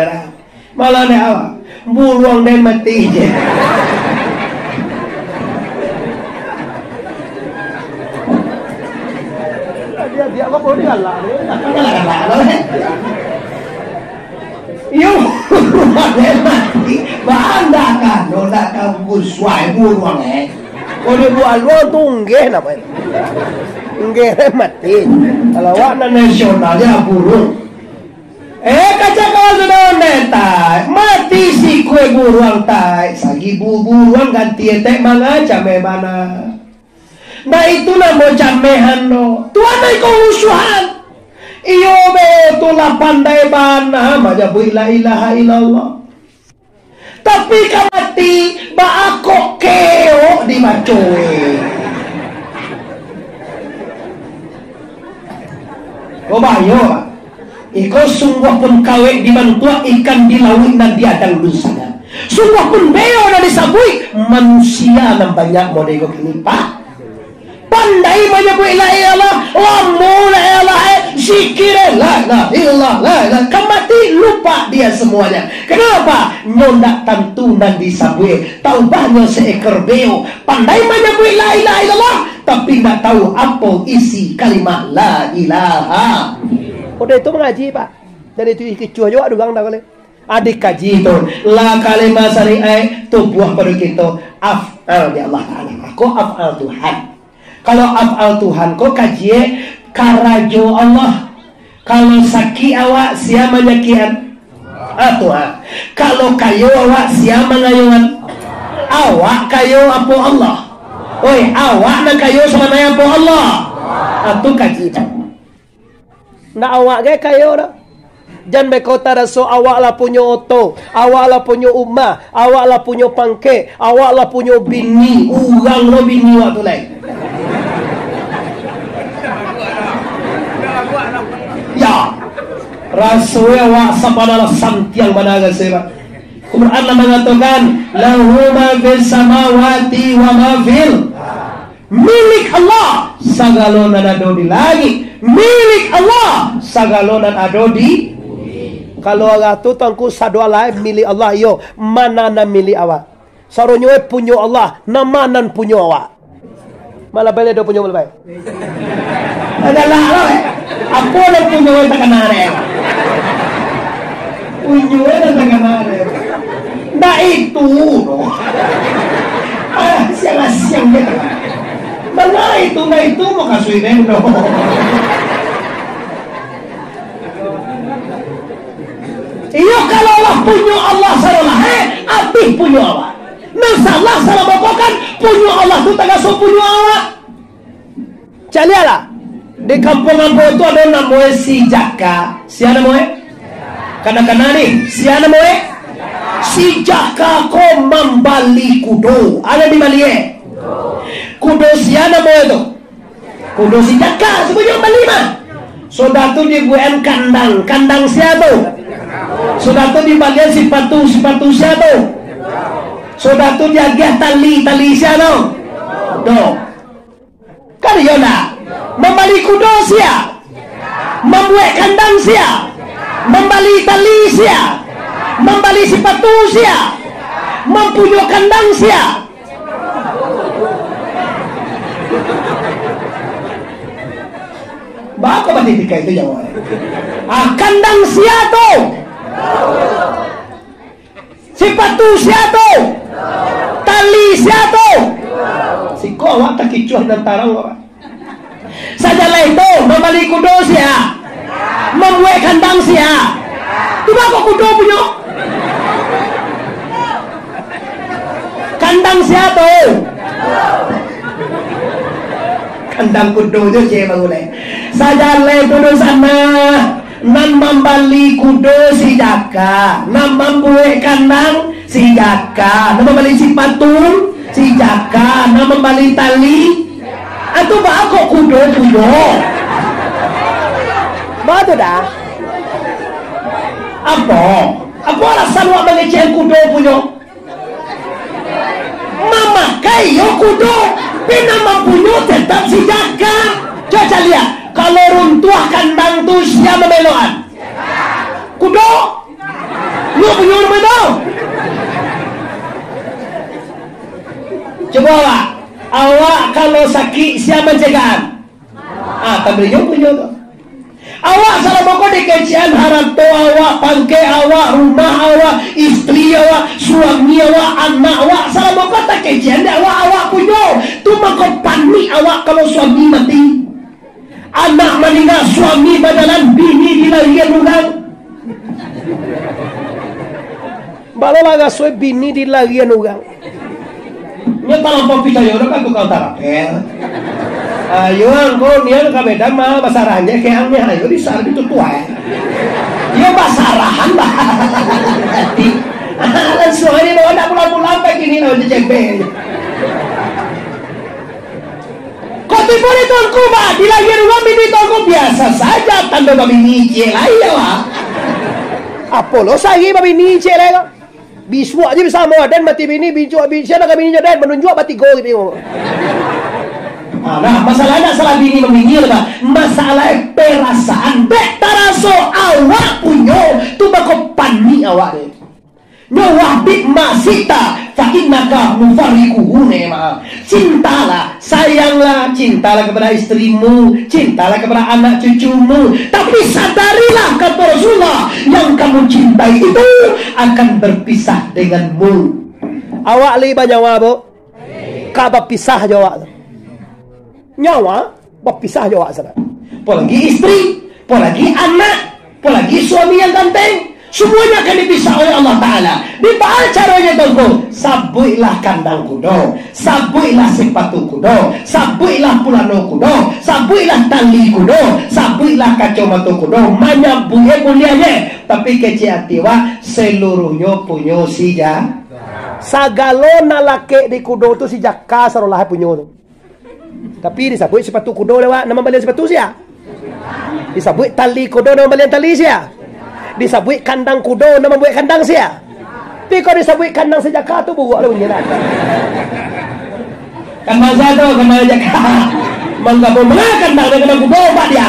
[SPEAKER 1] awal buruang dan mati je dia apa boleh galak yuk mati banda kan nona kamu suai buruang dia buat lo tunggeh apa itu tunggeh mati kalau warna nasionalnya burung kaca kau sudah netai mati si kue buruang tai sagi buruang ganti etek mana came mana nah itu nama camehan no tuan kau usuhan iyo betulah pandai bana maja bu la ilaha illallah tapi kamati baako keo di macoe kau bayo iko sungguh pun kawe di mantua ikan di laut dan di adang lusana sungguh pun beo dan disabui manusia yang banyak modego kini pak pandai menyebut la ilallah lamu la ilallah zikir la ilallah kamati lupa dia semuanya kenapa nyondak tentu dan disabui tahu banyak seekor beo pandai menyebut la ilaha illallah tapi tak tahu apa isi kalimat la ilaha udah itu mengaji pak dari itu kecuali juga dugang tak boleh adik kaji itu la kalimat syariah itu buah pada kita af'al di Allah Ta'ala aku af'al Tuhan kalau af'al Tuhan kok kaji karajo Allah kalau saki awak siapa menyakian Tuhan kalau kayo awak siapa mengayuan awak kayo apa Allah oi awak na kayo sama na apa Allah itu kaji na awak gaya kayo dah jangan berkata raso awak lah punya oto awak lah punya umah awak lah punya pangke awak lah punya bini urang lo bini waktu lain ya rasulnya awak sabanalah santiang managa seba Quran mengatakan lahu ma fis samawati wa ma fil milik Allah sagalonan ada di langit milik Allah sagalonan ada di kalau agak tu tangku sadua lain milik Allah yo mana na milik awak
[SPEAKER 2] Saronyo punya Allah, namanan punya awak. Malah balik do punya lebay.
[SPEAKER 1] Adalah lo. Apa lo punya tak kenare? Punya tak kenare. Nah itu. Siang dia. Nah itu mau kasuhin do. Iya kalau Allah punya Allah salah, api punya Allah. Masalah salah bokokan punya Allah tu tak so punya Allah.
[SPEAKER 2] Calialah.
[SPEAKER 1] Di kampung Ambo itu ada namanya si Jaka. Siapa namanya? Kadang-kadang nih, siapa namanya? Si Jaka ko membali kudo. Ada di Bali kudo siapa namanya tu? Kudo si Jaka. Sebenarnya Bali mah. Sudah tu dibuat kandang. Kandang siapa tu? Sudah tu dibalian sepatu siapa tu? Sudah tu jaga tali siapa? Do. Kan yona. Membali kudo sia. Membuat kandang sia. Membali tali sia. Membali sepatu sia. Mempunyai kandang sia. Bako ba titika itu jawab? Kandang sia tu. Sepatu sia tu. Tali sia tu. Si ko awak tak kicuah dan tarang awak. Sajalah itu membali kudo sia. Membuat kandang sia. Tiba kok kudo punya. Kandang sia tu. Kandang kudo tu je bagulai. Sajalah kudo sana. Nan membali kudo si Jaka. Nan membuat kandang si Jaka. Nan membali sepatu si Jaka. Nan membali tali. Atau ba ako kudo punya?
[SPEAKER 2] Bado dah.
[SPEAKER 1] Apa? Apa alasan wak mengecek kudo punya? Mama kayo kudo, pinama punya tetap si Jaka. Coba lihat, kalau runtuh kandang tu siapa memeloan? Kudo? Lu punya rumah itu? Coba awak kalau sakit siapa mencegahan? Tapi dia punya tu. Awak salah pokok dikecian harta awak, pangkai awak, rumah awak, istri awak, suami awak, anak awak, salah pokok tak kecian awak punya. Tu maka panik awak kalau suami mati. Anak meninggal, suami badalan, bini dilarian orang.
[SPEAKER 2] Balo laga soe bini dilarian orang.
[SPEAKER 1] Nya talampau picayo kan tukang tarapel. Ayo angko nian ka beda mah basarahannya keangnya ayo disar itu tua. Dia basarahan bah. Alan suami mau nak pulang-pulang begini lo jebe. Kau tipu di tolku bah, dilagi rumah bini tolku biasa saja tanda babi nice lah ya wah.
[SPEAKER 2] Apolo sagi babi nice lah. Bisu aja bisa mau dan mati bini bicu siapa nak bininya dan menunjuk mati go gitu.
[SPEAKER 1] Nah, masalahnya salah bini membini lah. Masalah perasaan betaraso awak punya tu bako pani awak ni. Nyawah bit masita fakinnaka mufarriquhu nema. Cintalah, sayanglah, cintalah kepada istrimu, cintalah kepada anak cucumu. Tapi sadarilah kata Rasulullah, yang kamu cintai itu akan berpisah denganmu.
[SPEAKER 2] Awak li banyawa bu, kabab pisah jawab. Nyawa berpisah jawab sana.
[SPEAKER 1] Apalagi istri, apalagi anak, apalagi suami yang ganteng. Semuanya akan dipisah oleh Allah Ta'ala. Dibaca caranya tolong. Sabuilah kandang kudo, sabuilah sepatu kudo, sabuilah pulano kudo, sabuilah tali kudo, sabuilah kacamata kudo. Banyak buaya mulianya. Tapi keciatiwa seluruhnya punya si Jaka.
[SPEAKER 2] Sagalo na laki di kudo tu si Jaka sarolah punya tu. Tapi disabut sepatu kudo lewat nama balian sepatu sia. Disabut tali kudo nama balian tali sia. Disabut kandang kudo nama buat kandang sia. Tapi kalau disabut kandang si Jaka tu buruk lah bunyinya.
[SPEAKER 1] Kandang saya tu kandang Jaka. Menggabung mana kandang dengan kandang kudo pak dia.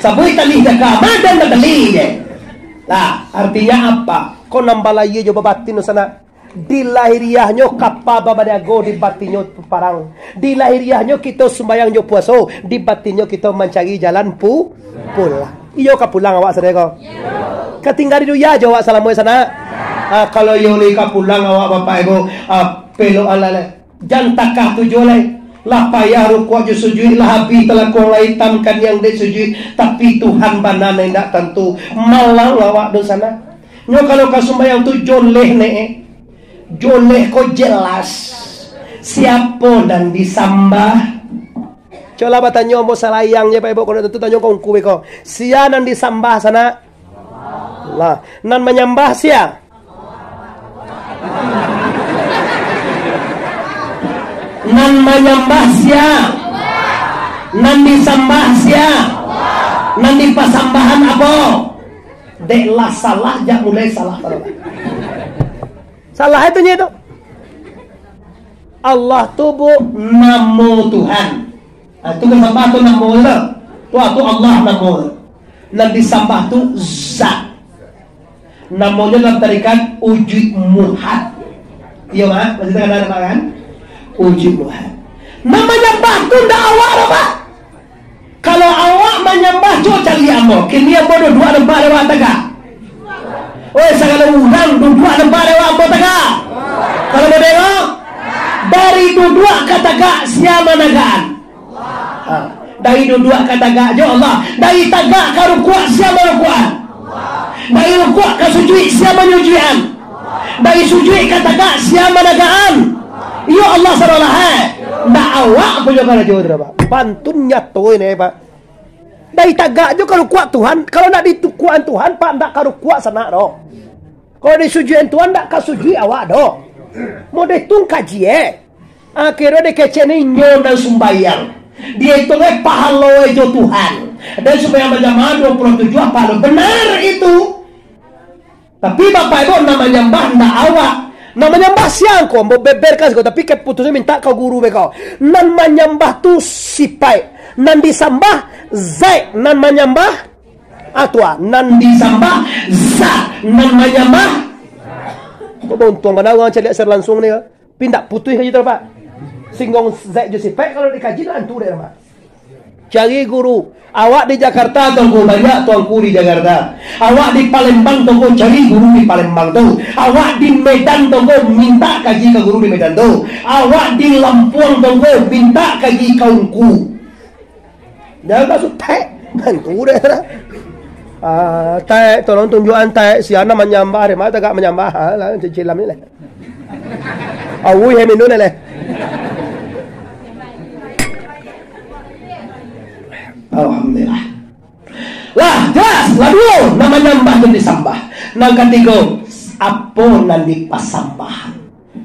[SPEAKER 1] Sabut tali Jaka madan tali je. Lah artinya apa?
[SPEAKER 2] Kau nambah lagi je batin sana. Di lahiriahnya kapaba badago, di batinyo parang. Di lahiriahnya kita sembayang nyo puaso, di batinyo kita mencari jalan pulang. Iyo kapulang awak sadaya ko. Katinggal di duya awak salamu sana. Kalau yuli kapulang awak bapak ibu pelo alala. Jantakah tujolay. Lah payah rukuk je sujud, lah habis telah kau hitamkan yang dia sujud, tapi Tuhan banana tidak tentu. Malang awak di sana. Nyo kalau kasumbayang tu joleh ne. Joleh kau jelas siapa dan disambah. Coba bertanya mau salayangnya Pak Ibu, kalau tentu tanya kau kuwe kau. Sia nan disambah sana. Lah, nan menyembah sia. Nan menyembah sia. Nan disambah sia. Nan dipasambahan apa? Deklah salah jak mulai salah. Salah itu itu. Allah tu bu namo Tuhan. Itu kan sembah tu namo itu. Tu Allah namo. Nan disambah tu zat. Namonya dalam tarikat wujud muhad. Iya mak, masih ada nama kan? Wujud muhad. Nama menyembah tu ndak awak apa? Kalau awak menyembah tu cari ambo. Kini ambo dua lembah lewat tegak. Oh, segala udang dua lembah lewat ambo tegak. Kalau mau tengok dari dua kata gak siapa nagaan. Dari dua kata gak jo Allah. Dari tagak karu kuat siapa rukuan. Dari rukuat ke sujud siapa nyujuan. Dari sujud kata gak siapa nagaan. Ya Allah sarolah. Ndak awak apa juga kana jodoh Pak. Pantunnya tuh ini Pak. Dari tagak jo kalau kuat Tuhan. Kalau nak ditukuan Tuhan Pak ndak karu kuat sana doh. Kalau disujuin Tuhan ndak kasujui awak doh. Mau ditung kaji akhirnya dia keceni nyon dan sumbayang. Dia itu pahala itu Tuhan. Dan supaya berjamaah 27 pahala. Benar itu. Tapi bapak ibu namanya mbah ndak awak. Namanya mbah siang kau mau beberkan kau. Tapi keputusnya minta kau guru kau. Namanya mbah tu sipai. Nan disambah zai. Namanya mbah atua. Nan disambah za. Namanya mbah. Kau untung mana orang cari ser langsung ni pindah putih aja tu Pak. Singgong zai je sipai kalau dikaji lah antu deh Pak. Cari guru. Awak di Jakarta tunggu banyak tuanku di Jakarta. Awak di Palembang tunggu cari guru di Palembang tu. Awak di Medan tunggu minta kaji ke guru di Medan tu. Awak di Lampung tunggu minta kaji kaumku. Jangan masuk tek antu deh lah. Tek tolong tunjukkan tek siapa menyambah deh. Mana tak menyambah lah cicilam ni lah. Awui yang minum ni lah. Alhamdulillah. Lah, jelas. Lalu nama nyambah dan disambah. Nang ketiga, apa nan dipasambahan.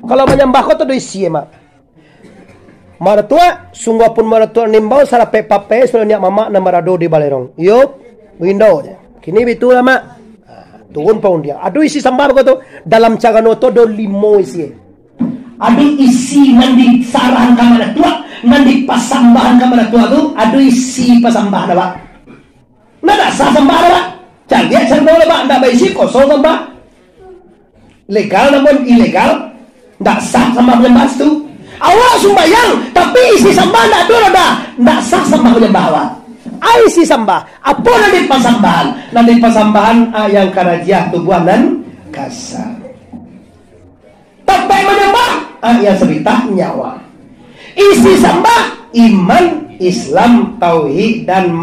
[SPEAKER 2] Kalau menyambah kau tu isi mak. Maratua, sungguh pun maratua nimbau salah pepape selalu niak mama na marado di balerong. Yup, window je. Kini betul lah mak. Turun pun dia. Aduh isi sambah kau tu dalam cagano tu do limo isi. Aduh isi nan disarahan kamar tua. Nanti pasambahan kamar tua tu aduh isi pasambahan apa? Nada sah sambah apa? Canggih serba apa? Ndak berisi kosong sambah. Legal namun ilegal. Ndak sah sambah penyembah tu. Awak sumbayang tapi isi sambah ndak dulu dah. Ndak sah sambah penyembah awak. Isi sambah. Apa nanti pasambahan? Nanti pasambahan yang karajiah tubuh dan kasar. Tapi menyembah yang seritah nyawa. Isi sembah iman, Islam, tauhid dan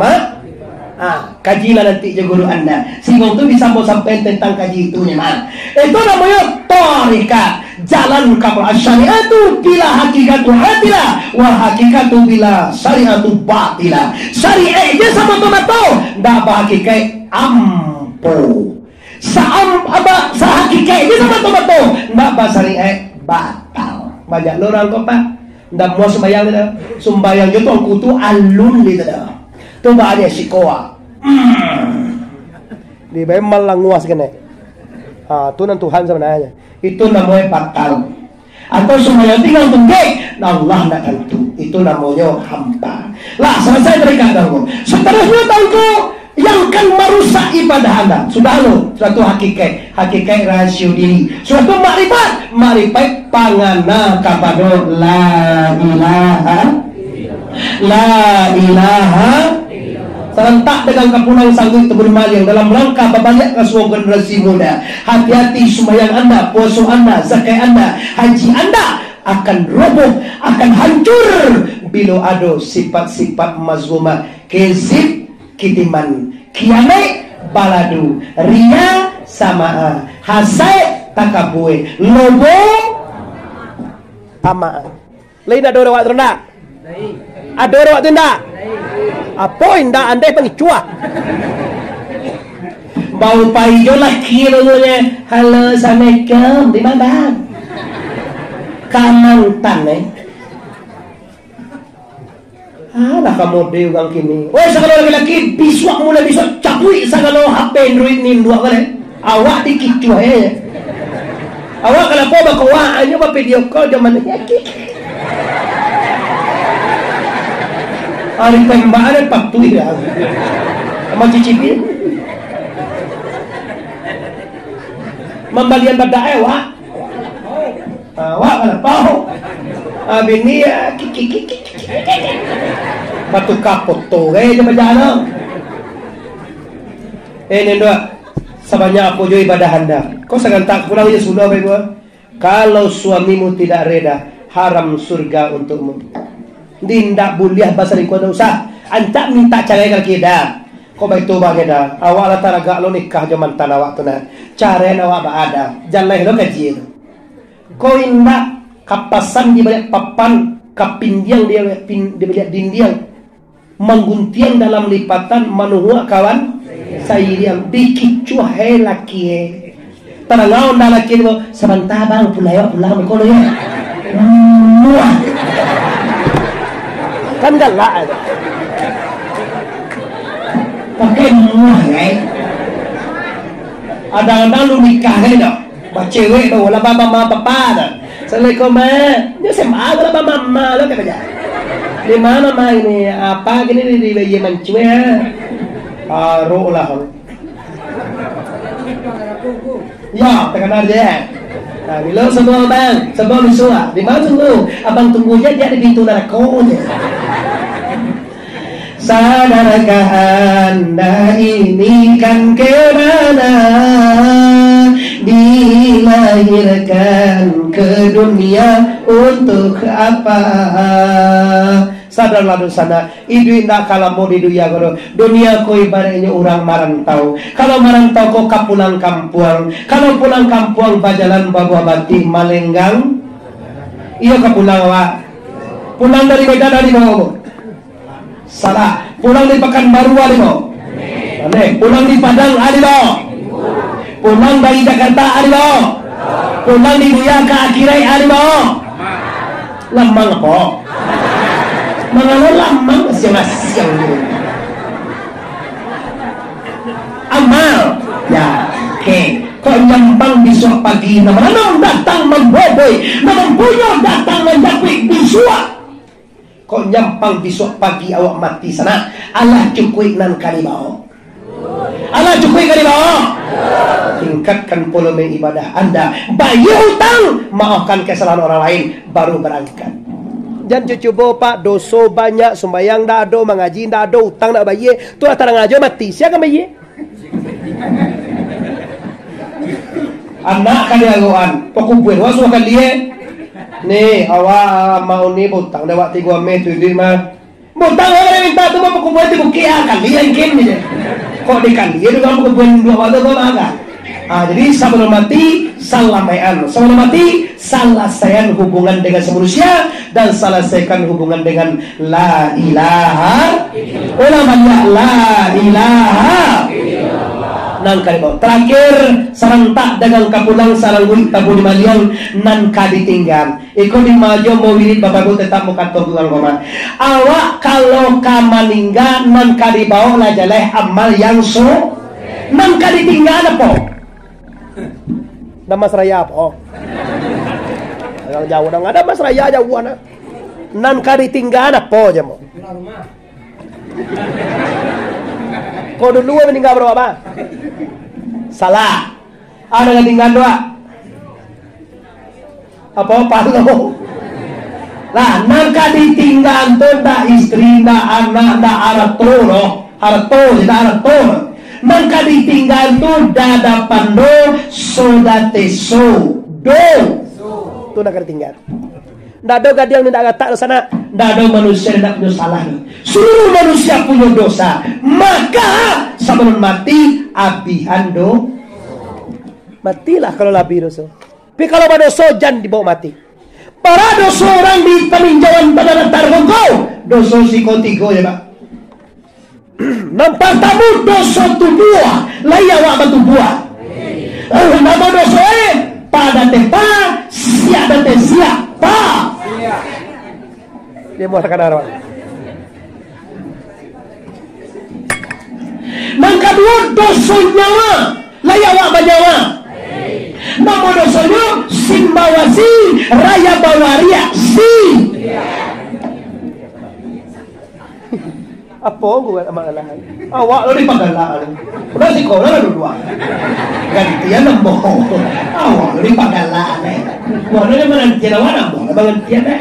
[SPEAKER 2] kajilah nanti je guru anda. Sehingga itu bisa mau sampai tentang kaji itu memang. Itu namanya tarikat. Jalan kapal syariatu bila hakikatu hatilah wa hakikatu bila syariatu batilah. Syariat je sama tomato. Ndak hakikat ampo. Hakikat je sama tomato. Ndak syariat batal. Banyak orang kok Pak. Ndak mau sembayang dah. Sembayang je tu kutu alun di dah. Tu ba dia sikoa. Di bemal languas kene. Tu nan Tuhan sebenarnya. Itu namanya batal. Atau sembayang tinggal tunggek. Allah ndak tentu. Itu namanya hampa. Lah selesai mereka tahu. Seterusnya tahu
[SPEAKER 1] yang kan merusak ibadah Anda. Sudah lo, suatu hakikat rasio diri. Suatu makrifat pangana kapado la ilaha serentak dengan kapunang sanggup tebur maliang dalam rangka babalik kasuang generasi muda. Hati-hati sembahyang Anda, puasa Anda, zakat Anda, haji Anda akan roboh, akan hancur bila ada sifat-sifat mazmumah, kezib, kitiman, kiamai, baladu, ria, samaa, hasai, takabue, lobo, amaa. Lain ada orang waktu rendah? Ada orang waktu rendah? Apa indah andai pengicua? Bau paijo lah kiranya. Halo, assalamualaikum. Di mana? Kamantan Alah kamu deh orang kini. Weh segala laki-laki bisuak mula bisuak capui segala HP Android ni dua kali. Awak dikicu awak kalau kau bawa hanya bawa video call zaman ni. Hari pembaharan patui dah. Sama cicipin. Membalian badai awak. Awak kalau tahu. Bini kiki. Batu kapot tu, dia berjalan. Ini dua. Sebanyak apa juga ibadah Anda. Kau sangat tak pulang je sudah baik. Kalau suamimu tidak reda, haram surga untukmu. Dindak buliah bahasa ni kau dah usah. Anta minta cerai kalau kita. Kau baik tu bagi dah. Awak lah taraga lo nikah zaman tanah awak tu na. Cerai awak berada. Jangan lo kaji. Kau indak kapasan di balik papan, kapindiang dia balik dindiang, mengguntiang dalam lipatan manuhua kawan sayiriang dikicu hai laki tarangau nda laki mo sebentar bang pulang ko ya muah kan galak pakai muah ada lu nikah kan dah cewek tu wala mama papa dah. Assalamualaikum dia SMA wala mama lo kayak di mana mama ini apa gini di Yemen cuy roh lah ya terkenal dia. Nah bila semua bang sebelum misua di mana tunggu abang tunggu dia di pintu neraka sadarkah anda ini kan kemana dilahirkan ke dunia untuk apa? Sadarlah dosana idu indah kalau mau di dunia ko ibaratnya orang marantau. Kalau marantau ko kapulang kampung, kalau pulang kampung bajalan bawa batik malenggang iya kapulang wa pulang dari Medan dari mau salah pulang di Pekanbaru ada mau pulang di Padang ada mau pulang dari Jakarta ada mau pulang di Buya ke Akirai ada mau lamang apa mengalah lamang siang-siang amal ya oke kok nyampang besok pagi nama datang memboboi nama bunyo datang menjapik bisuak kok nyampang besok pagi awak mati sana Allah cukui nan kalibao Allah cukui kalibao tingkatkan volume ibadah Anda bayar hutang maafkan kesalahan orang lain baru berangkat. Jangan cucu bapak dosa banyak sembahyang dah ada mengaji dah ada hutang nak bayar tu lah tarang aja mati siapa bayar anak kan dia goan pokok wasu kan dia nih awak mau nih hutang dah waktu gua metu di mah hutang orang minta tu mau pokok itu buki akan dia yang ni kok dekan dia dengan pokok dua waktu gua agak jadi sebelum mati salamaian sebelum mati selesaikan hubungan dengan manusia dan selesaikan hubungan dengan la ilaha illallah la ilaha nan kalibau terakhir serentak dengan kapulang sarangui tabu di maliang nan kaditinggal ikut di maju mau wirid bapak tetap muka tulang koma awak kalau kamaningga nan kadibau lah jaleh amal yang so nan kaditinggal apa ada mas raya apa jauh dah ada mas raya jauh anak nan kaditinggal apa aja mau
[SPEAKER 2] Kau dulu meninggal berapa? Salah. Ada yang tinggal dua. Apa palo? Lah, nangka ditinggal tu dah istri, dah anak, dah harto, dah harto. Nangka ditinggal tu dah dapat do, soda teso, do. Tu nak ditinggal. Ndak ada gadil ni ndak kata sana. Ndak ada manusia ndak punya salah. Seluruh manusia punya dosa. Maka sebelum mati abihan do. Matilah kalau labi dosa. Tapi kalau berdosa jangan dibawa mati. Para dosa orang di peninjauan pada datar kau. Dosa psikotigo ya Pak. Nampak tamu dosa tubuh. Layak awak batu buah. Nama dosa pada tempat siapa dan siapa. Dia mau tekan arwah. Nang kedua dosa nyawa. Layak awak banyawa. Nama dosanya simbawasi raya bawaria si. Apa gua amalan? Awak lo di pagalaan. Udah sekolah lah dua. Gantian nambah. Awak lo di pagalaan. Gua lo di mana tiada mana boh. Gantian deh.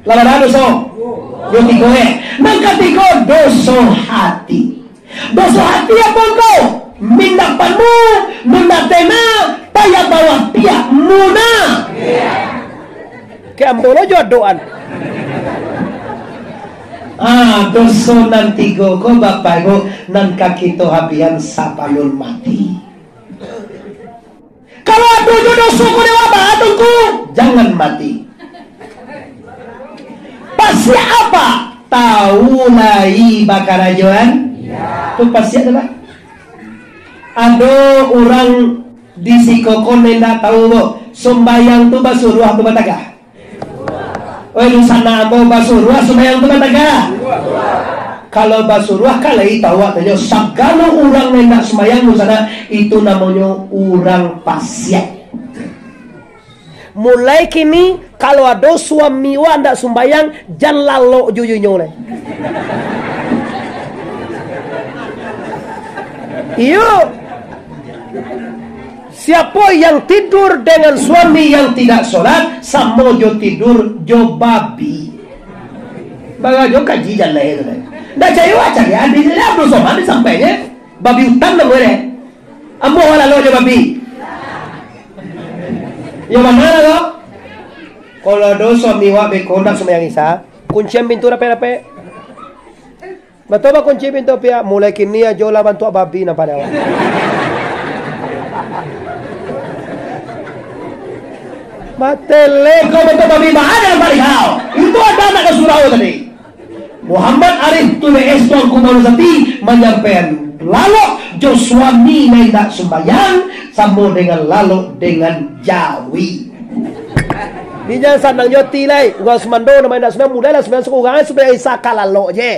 [SPEAKER 2] Lawan dosa. Yo tiga nang ketiga dosa hati. Dosa hati apa kau? Mindapanmu, mindatena, payah bawa pihak muna. Kayak ambolo jodohan. Dosa nanti go bapak go nan kaki to habian sapalun mati. Kalau ada dosa ko dewa batungku, jangan mati. Pasti apa? Tahu lai bakarajoan? Itu pasti adalah. Ada orang di Sikokon nenda tahu bo sembayang tu basuruah tu bataga. Oh di sana bo basuruah sembayang tu bataga. Kalau basuruah kalai tahu katanya segala orang nenda sembayang di sana itu namanya orang pasien. Mulai kini kalau ada suami wanda sembayang jangan lalu jujurnya. Iyo. Siapa yang tidur dengan suami yang tidak sholat sama jo tidur jo babi. Baga jo kaji jalan itu. Dah cayu aja ya. Di sini abdul somad sampainya babi hutan dah boleh. Ambo wala lo jo babi. Yang mana lo? Kalau do suami wa bekondak sembahyang isa, kunci pintu rapi-rapi. Betul ba kunci pintu pia? Mulai kini aja lah bantu babi na pada awak. Matele kau betul babi mana yang balik kau? Itu ada anak kesurau tadi. Muhammad Arif tule estor kumarusati menyampaikan lalu jo suami tidak sembahyang sama dengan lalu dengan jawi. Di jangan sandang joti lai, uang semando namanya nak sembilan mulai lah sembilan sekurang sebenarnya isaka lalu je.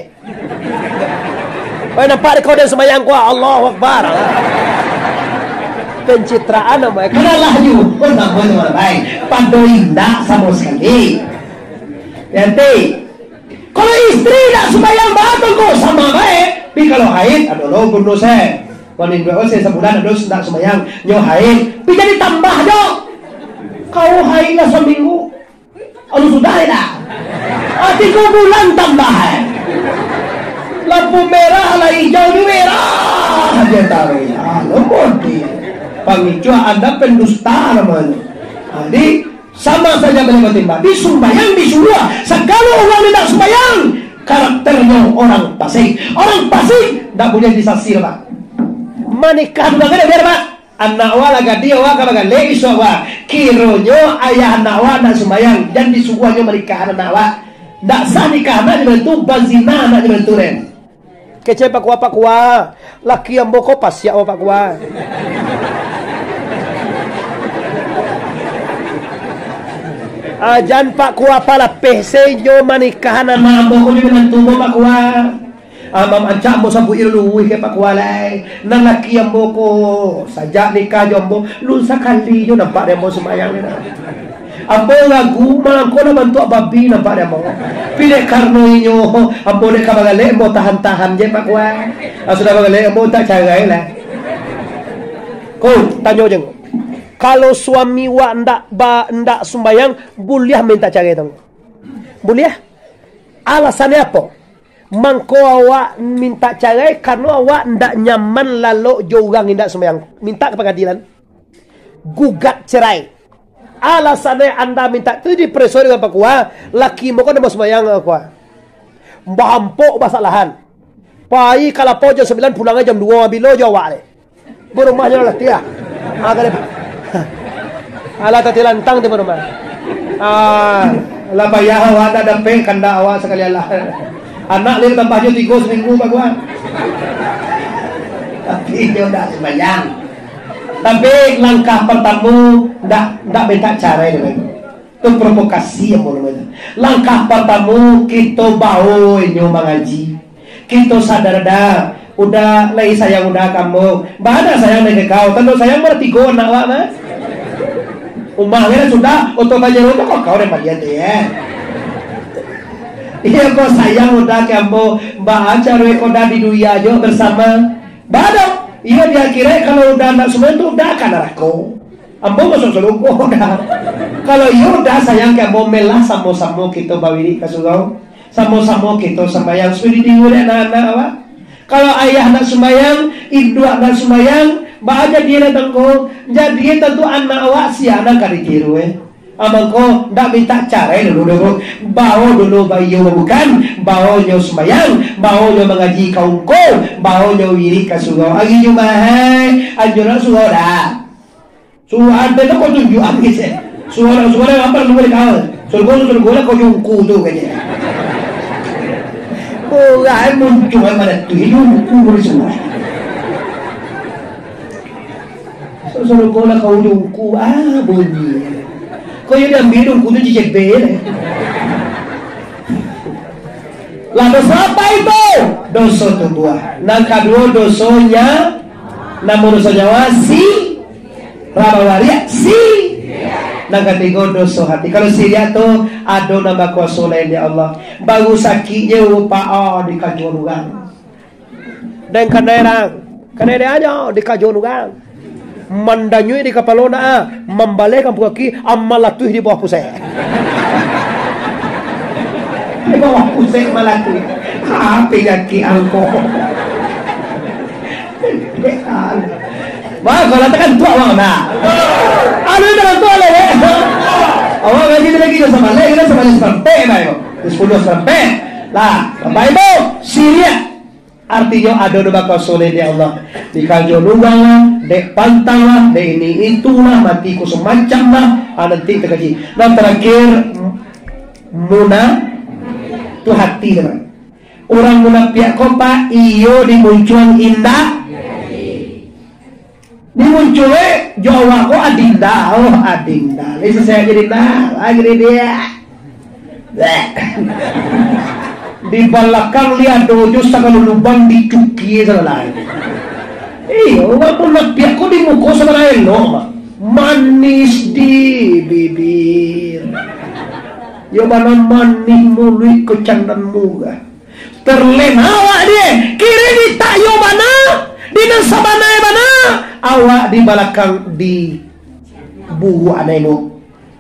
[SPEAKER 2] Baik nampak kau dan sembahyang kuah Allahu Akbar. Pencitraan namanya. Kenalah you, kau nak boleh baik. Pandai indah sama sekali. Nanti, kalau istri nak sembahyang batal kau sama baik. Tapi kalau haid, aduh lo bunuh saya. Kalau dua saya sebulan aduh nak sembahyang nyo haid. Tapi jadi tambah dong. Kau haid lah seminggu. Aduh sudah dah. 3 bulan tambah. Lampu merah lah hijau di merah. Dia tahu ya, lembut dia. Pemicu Anda pendusta namanya. Jadi sama saja boleh bertimbang. Di sembahyang di surah. Segala orang tidak sembahyang. Karakternya orang pasik. Orang pasik tidak boleh disasir Pak. Manikah juga kan biar Pak. Anak wala gadia wa kabaga lagi sowa. Kironyo ayah anak wa nak sembahyang dan disuguhnya menikah anak wa. Tak sah nikah anak dibantu bazina anak dibantu ren. Kece pak kuah laki yang boko pas ya pak kuah. Ajan pak kuah pala pese jo manikahan anak boko dibantu pak kuah. Amam ancak mo sampu iluwi ke pak kuah lai. Nang laki yang boko sajak nikah jombo lu sekali jo nampak demo sembayang ni.
[SPEAKER 1] Apo lagu malangko na bantu babi nampak dia mau. Pilih karno inyo, apo dek kabagale mau tahan-tahan je pak wa. Sudah bagale mau tak carai lah.
[SPEAKER 2] Kau tanya jeng. Kalau suami wa ndak sembayang, boleh minta cerai dong. Boleh? Alasannya apa? Mangko awak minta cerai karena awak ndak nyaman lalu jo orang ndak sembayang. Minta ke pengadilan. Gugat cerai. Alasannya anda minta itu dipresori dengan pakwa, laki mo kan mau sembayang aku. Bahampok basalahan. Pai kalau po jam 9 pulang jam 2 bilo jo awak le. Berumahnya lah dia. Agak ala tati lantang di rumah.
[SPEAKER 1] Lah bayar awak ada damping kanda awak sekali lah. Anak dia tambah je 3 seminggu pak gua. Tapi dia dah sembahyang. Tapi langkah pertama ndak minta cara dia. Itu provokasi yang boleh. Langkah pertama kita bau nyo mengaji. Kita sadar dah. Udah lagi sayang udah kamu. Bada sayang dengan kau. Tentu sayang bertiga anak awak mah. Umahnya sudah untuk belajar untuk kau yang bagian dia. Iya kau sayang udah kamu baca rekoda di dunia aja bersama. Bada. Iya dia kira kalau udah anak semua itu udah akan aku. Ambo masuk selungkuh udah. Kalau iya udah sayang kamu melah sama-sama kita bawiri kasugau. Sama-sama kita sembahyang sudah diure anak-anak awak. Kalau ayah nak sembahyang, ibu nak sembahyang, baca dia datang ko, jadi tentu anak awak si anak kari tiru Abang ko ndak minta cara dulu, bawa dulu bayi bukan, bawa nyo sembahyang, bawa nyo mengaji kaum ko, bawa nyo wiri kasugau. Agi jumahai, anjuran sugau dah. Suara ada tu kau tunjukan kisah. Suara apa lu boleh kau? Suara kau jungku tu kayaknya. Orang muncul pada tu hidupku semua. Suruh kau nak kau hidupku bunyi. Kau yang ambil hidupku tu cicit bel. Lah dosa apa itu? Dosa tu buah. Nang kedua dosanya, namun dosanya wasi, rabawaria si. Nang ketiga dosa hati. Kalau siria tu ada nama kuasa lain ya Allah. Baru sakitnya upah di kajuan orang.
[SPEAKER 2] Dan kanera aja di kajuan orang. Mandanyui di kapalona membalaikan kaki amalatuh di bawah pusat.
[SPEAKER 1] Di bawah pusat malatuh. Apa kaki alkohol? Wah, kalau tekan tua orang nak. Aduh, tekan tua lah ya. Awak lagi kita sama sampai bayo. 10 sampai. Lah, Bapak Ibu, Syria artinya ada bakal soleh di Allah. Di kajo luang, dek pantang lah, dek ini itulah, matiku semacam lah. Nanti terkaji. Dan terakhir muna tu hati teman. Orang munafik kopa iyo dimunculan indah. Dimunculnya Jawa kok adinda. Oh adinda. Ini saya jadi lagi dia. Di belakang lihat dojo sakal lubang dicuki salah. Iya, orang munafik kok di muka sama lain loh. Manis di bibir. Ya mana manis mulut kecandan muka. Terlena awak dia. Kiri di tayo mana? Di nasabana mana? Awak di belakang di buhu anenu.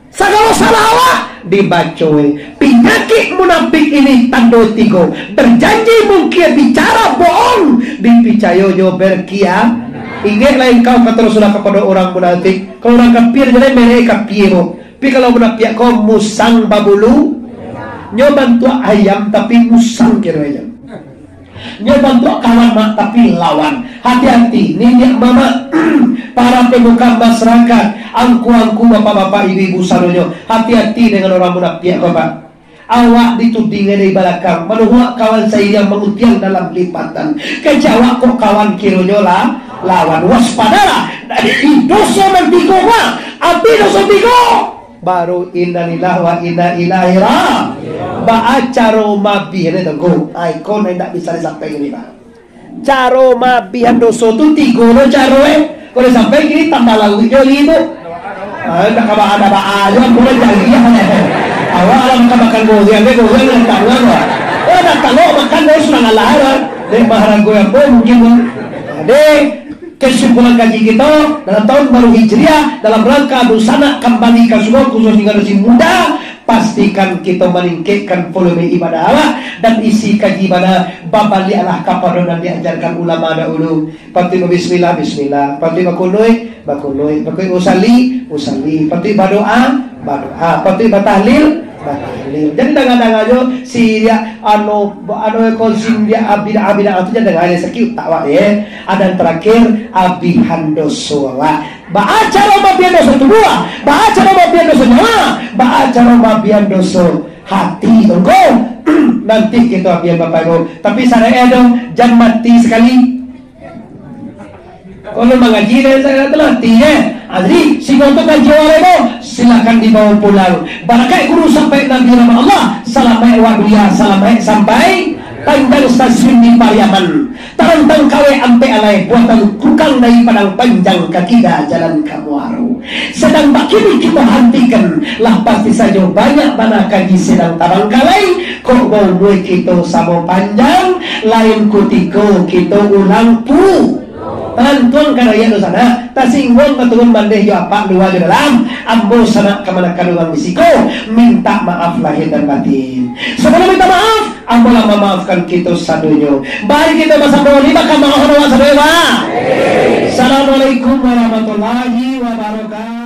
[SPEAKER 1] Segala salah awak dibacoy. Penyakit munafik ini tanda 3. Berjanji mungkin bicara bohong. Dipicayo jo berkia. Ingatlah engkau kata Rasulullah kepada orang munafik. Kalau orang kafir jadi mereka kafir. Tapi kalau munafik kau musang babulu. Nyo bantu ayam tapi musang kira-kira. Dia bantu kawan mak tapi lawan. Hati-hati, nenek mama, para pemuka masyarakat, angku bapak-bapak, ibu-ibu sarunya. Hati-hati dengan orang munafik bapak. Awak dituding dari belakang, menuhuk kawan saya yang mengutiang dalam lipatan. Kejawab kok kawan kironya lah lawan. Waspadalah dari dosa dan tiga api dosa tiga. Baru innalillahi wa inna ilaihi raji'un. Caro mabihan itu go. Ikon tidak bisa disampaikan ini Pak. Caro mabihan dosa itu 3 lo caro kalau sampai gini tambah lagu itu. Nak ada aja boleh jadi ya. Awak alam makan goyang tak ngapa. Nak kalau makan dia sudah ngalah kan. Dek baharan goyang mungkin. Dek kesimpulan kaji kita dalam tahun baru Hijriah dalam rangka busana kembali ke semua khusus generasi muda, pastikan kita meningkatkan volume ibadah Allah dan isi kaji ibadah babali alah kapan dan diajarkan ulama dahulu. Pati bismillah bismillah, pati bakunoi pati usali pati berdoa, pati batahlil. Jadi dengan aja si dia konsim dia abida itu dengan ada sekiu tak ya. Ada terakhir abihandoso baca Roma biandoso tua, baca Roma biandoso nyawa, baca Roma biandoso hati tunggu. Nanti kita biar Bapak Ibu. Tapi saya dong jangan mati sekali. Kalau mengaji saya terlatih ya. Adri, si untuk kaji olehmu silakan dibawa pulang. Barakai guru sampai Nabi Allah, salamai waduya, salamai sampai tanggal stasiun di Pariaman. Tarantang kawe ampe alai buatan kukang dari padang panjang kakida jalan Kamuaru. Sedang bakini kita hentikan lah pasti saja banyak mana kaji sedang tabang kalai. Kok bau kita sama panjang, lain kutiko kita ulang pu. Tantuan karaya do sana tasinggon maturun bandeh yo apa dua di dalam ambo sana kemana kaduang bisiko minta maaf lahir dan batin. Sebelum minta maaf ambo lah memaafkan kita sadunyo. Baik kita masa bawali maka maaf wa sadewa. Assalamualaikum warahmatullahi wabarakatuh.